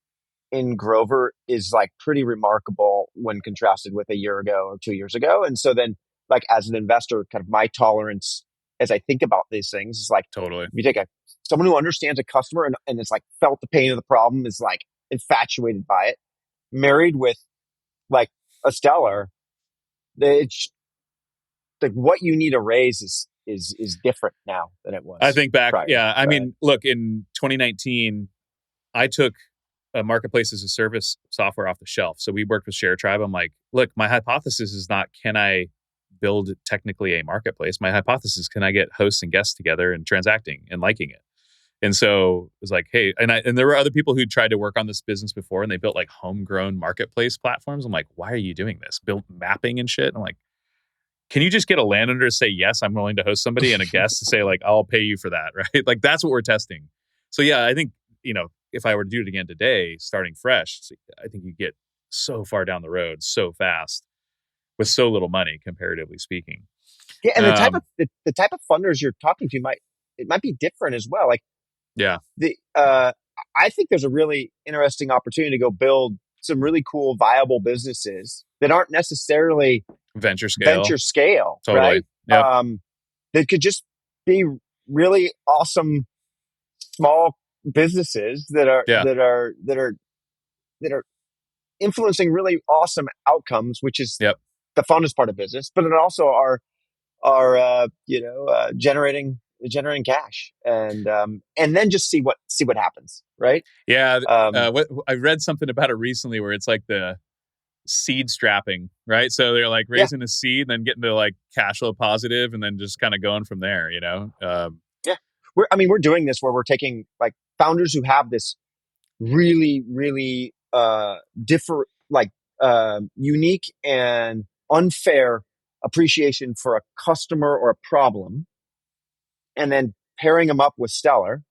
Grover is like pretty remarkable when contrasted with a year ago or 2 years ago. And so then, like, as an investor, kind of my tolerance as I think about these things is like, totally, you take someone who understands a customer and it's like felt the pain of the problem, is like infatuated by it, married with like a Stellar, it's like what you need to raise is different now than it was. I think back. prior. Yeah. I mean, look, in 2019, I took a marketplace as a service software off the shelf. So we worked with ShareTribe. I'm like, look, my hypothesis is not, can I build technically a marketplace? My hypothesis is, can I get hosts and guests together and transacting and liking it? And so it was like, hey, and there were other people who tried to work on this business before, and they built like homegrown marketplace platforms. I'm like, why are you doing this? Build mapping and shit. I'm like, can you just get a landowner to say, yes, I'm willing to host somebody, and a guest to say, like, I'll pay you for that, right? Like, that's what we're testing. So yeah, I think, if I were to do it again today, starting fresh, I think you get so far down the road so fast with so little money, comparatively speaking. Yeah, and the type of funders you're talking to might be different as well. Like, yeah, I think there's a really interesting opportunity to go build some really cool, viable businesses that aren't necessarily venture scale, totally. Right? Yep. That could just be really awesome small businesses that are influencing really awesome outcomes, which is the funnest part of business, but it also are generating cash, and then just see what happens, right? Yeah. I read something about it recently where it's like the seed strapping, right? So they're like raising a seed, then getting to like cash flow positive, and then just kind of going from there, We're doing this where we're taking like founders who have this really, really different, like unique and unfair appreciation for a customer or a problem, and then pairing them up with Stellar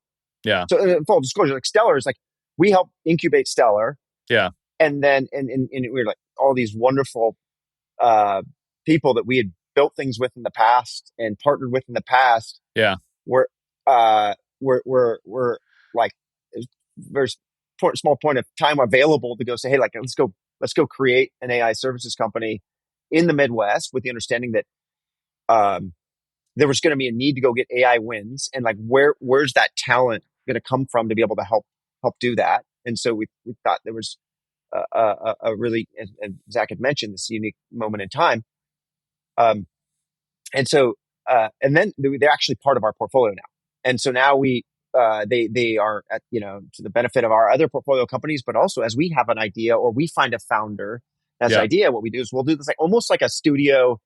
Yeah. So full disclosure, like Stellar is like, we help incubate Stellar. Yeah. And then, and we're like all these wonderful, people that we had built things with in the past and partnered with in the past. Yeah. We're like, there's small point of time available to go say, hey, like, let's go create an AI services company in the Midwest with the understanding that, there was going to be a need to go get AI wins, and like, where's that talent going to come from to be able to help do that? And so we thought there was a really, and Zach had mentioned, this unique moment in time. And so, and then they're actually part of our portfolio now. And so now they are at, to the benefit of our other portfolio companies, but also as we have an idea or we find a founder that's an idea, what we do is we'll do this like almost like a studio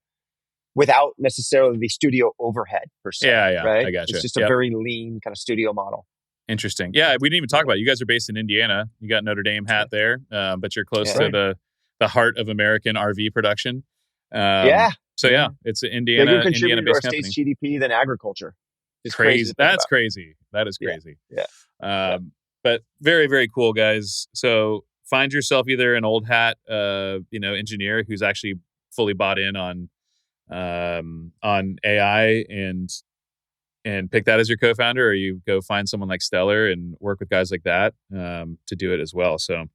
without necessarily the studio overhead per se. Yeah. Right. I gotcha. It's just a very lean kind of studio model. Interesting. Yeah. We didn't even talk about it. You guys are based in Indiana. You got Notre Dame hat there, but you're close to the heart of American RV production. So it's an Indiana bigger contributor to our based company. state's GDP than agriculture. It's crazy. That's crazy. That is crazy. Yeah. But very, very cool, guys. So find yourself either an old hat, engineer who's actually fully bought in on AI and pick that as your co-founder, or you go find someone like Stellar and work with guys like that to do it as well. So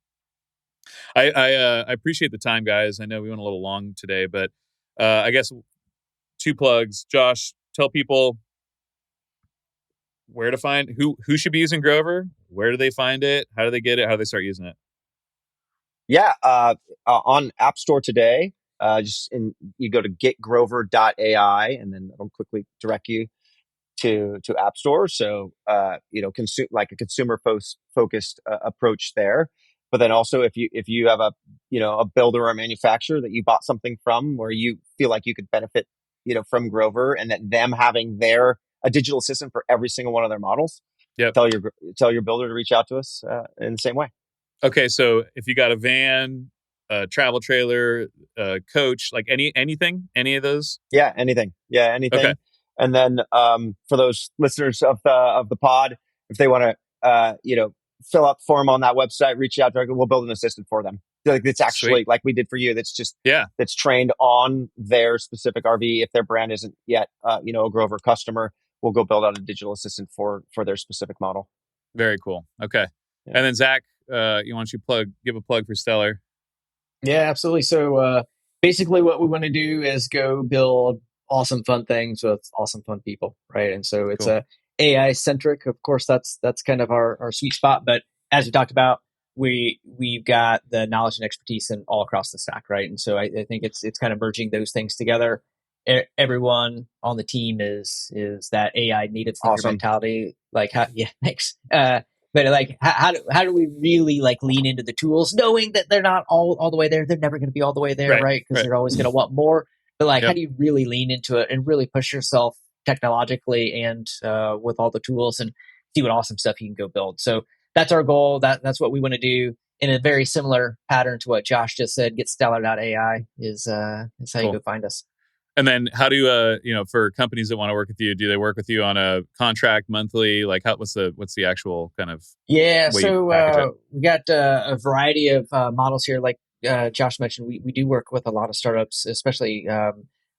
I appreciate the time, guys. I know we went a little long today, but I guess 2 plugs. Josh, tell people where to find who should be using Grover. Where do they find it? How do they get it? How do they start using it? Yeah, on App Store today. You go to getgrover.ai, and then it'll quickly direct you to App Store. So like a consumer focused approach there. But then also, if you have a builder or a manufacturer that you bought something from, where you feel like you could benefit from Grover, and that them having a digital assistant for every single one of their models. Yep. Tell your builder to reach out to us in the same way. Okay, so if you got a van, a travel trailer, a coach, like any of those? Yeah, anything. Okay. And then for those listeners of the pod, if they want to fill out the form on that website, reach out directly. We'll build an assistant for them. Like, it's actually Sweet. like we did for you. That's just that's trained on their specific RV. If their brand isn't yet a Grover customer, we'll go build out a digital assistant for their specific model. Very cool. Okay. Yeah. And then Zach, give a plug for Stellar? Yeah, absolutely. So basically what we want to do is go build awesome, fun things with awesome, fun people, right? And so it's a AI centric. Of course, that's kind of our sweet spot. But as we talked about, we've got the knowledge and expertise in all across the stack, right? And so I think it's kind of merging those things together. Everyone on the team is that AI native thinker mentality. Like, thanks. But like, how do we really like lean into the tools, knowing that they're not all the way there? They're never going to be all the way there, right? Because they're always going to want more. But like, how do you really lean into it and really push yourself technologically and with all the tools and see what awesome stuff you can go build? So that's our goal. That's what we want to do in a very similar pattern to what Josh just said. Get stellar.ai is how you go find us. And then how do for companies that want to work with you, do they work with you on a contract monthly? Like what's the actual kind of so we got a variety of models here. Like Josh mentioned, we do work with a lot of startups, especially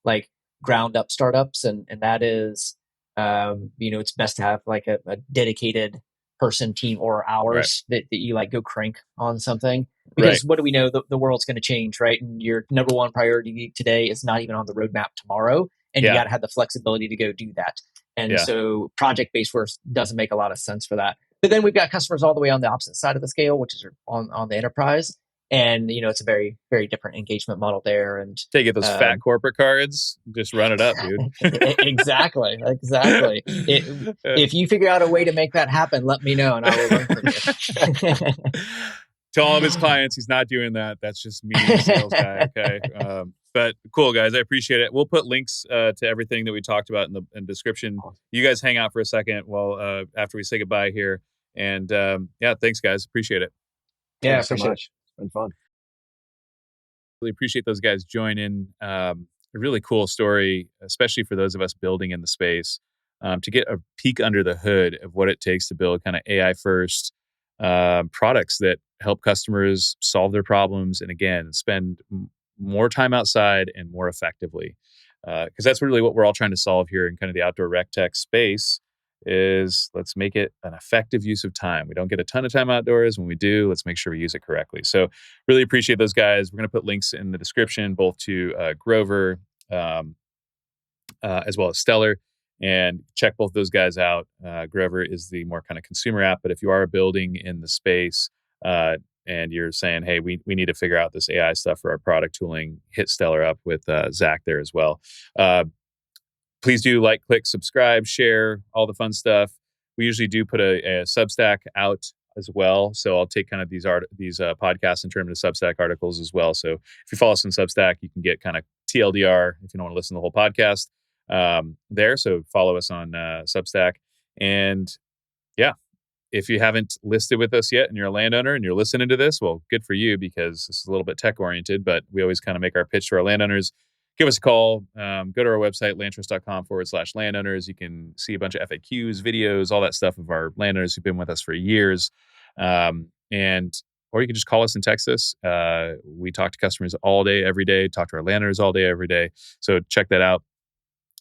like ground up startups, and that is it's best to have like a dedicated person, team, or hours that you like go crank on something. Because what do we know? The world's going to change, right? And your number one priority today is not even on the roadmap tomorrow. And you got to have the flexibility to go do that. And so project-based work doesn't make a lot of sense for that. But then we've got customers all the way on the opposite side of the scale, which is on the enterprise. And, it's a very, very different engagement model there. And they get those fat corporate cards, just run it up, dude. Exactly. If you figure out a way to make that happen, let me know and I will run for you. To all of his clients, he's not doing that. That's just me, the sales guy. Okay. But cool, guys. I appreciate it. We'll put links to everything that we talked about in the description. You guys hang out for a second while after we say goodbye here. And thanks, guys. Appreciate it. Yeah, so much. It's been fun. Really appreciate those guys joining. A really cool story, especially for those of us building in the space. to get a peek under the hood of what it takes to build kind of AI first products that help customers solve their problems and again spend more time outside and more effectively, because that's really what we're all trying to solve here in kind of the outdoor rec tech space. Is let's make it an effective use of time. We don't get a ton of time outdoors. When we do, let's make sure we use it correctly. So really appreciate those guys. We're going to put links in the description, both to Grover as well as Stellar, and check both those guys out. Grover is the more kind of consumer app, but if you are building in the space and you're saying, hey, we need to figure out this AI stuff for our product tooling, hit Stellar up with Zach there as well. Please do like, click, subscribe, share, all the fun stuff. We usually do put a Substack out as well. So I'll take kind of these podcasts and turn them into Substack articles as well. So if you follow us on Substack, you can get kind of TLDR if you don't want to listen to the whole podcast there. So follow us on Substack. And yeah, if you haven't listed with us yet and you're a landowner and you're listening to this, well, good for you, because this is a little bit tech oriented, but we always kind of make our pitch to our landowners. Give us a call. Go to our website, LandTrust.com/landowners. You can see a bunch of FAQs, videos, all that stuff of our landowners who've been with us for years. Or you can just call us and text us. We talk to customers all day, every day, talk to our landowners all day, every day. So check that out.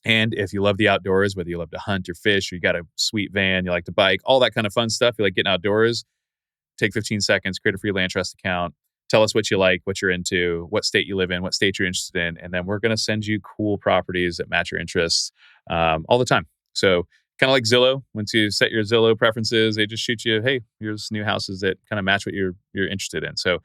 And if you love the outdoors, whether you love to hunt or fish, or you got a sweet van, you like to bike, all that kind of fun stuff, you like getting outdoors, take 15 seconds, create a free LandTrust account. Tell us what you like, what you're into, what state you live in, what state you're interested in, and then we're going to send you cool properties that match your interests all the time. So kind of like Zillow, once you set your Zillow preferences, they just shoot you, hey, here's new houses that kind of match what you're interested in. So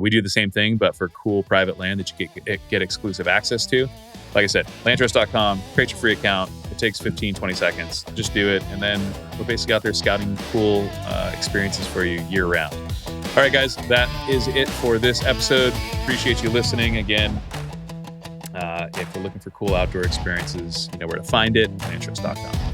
we do the same thing, but for cool private land that you get exclusive access to. Like I said, LandTrust.com, create your free account. It takes 15, 20 seconds. Just do it. And then we're basically out there scouting cool experiences for you year round. All right, guys, that is it for this episode. Appreciate you listening again. If you're looking for cool outdoor experiences, you know where to find it, LandTrust.com.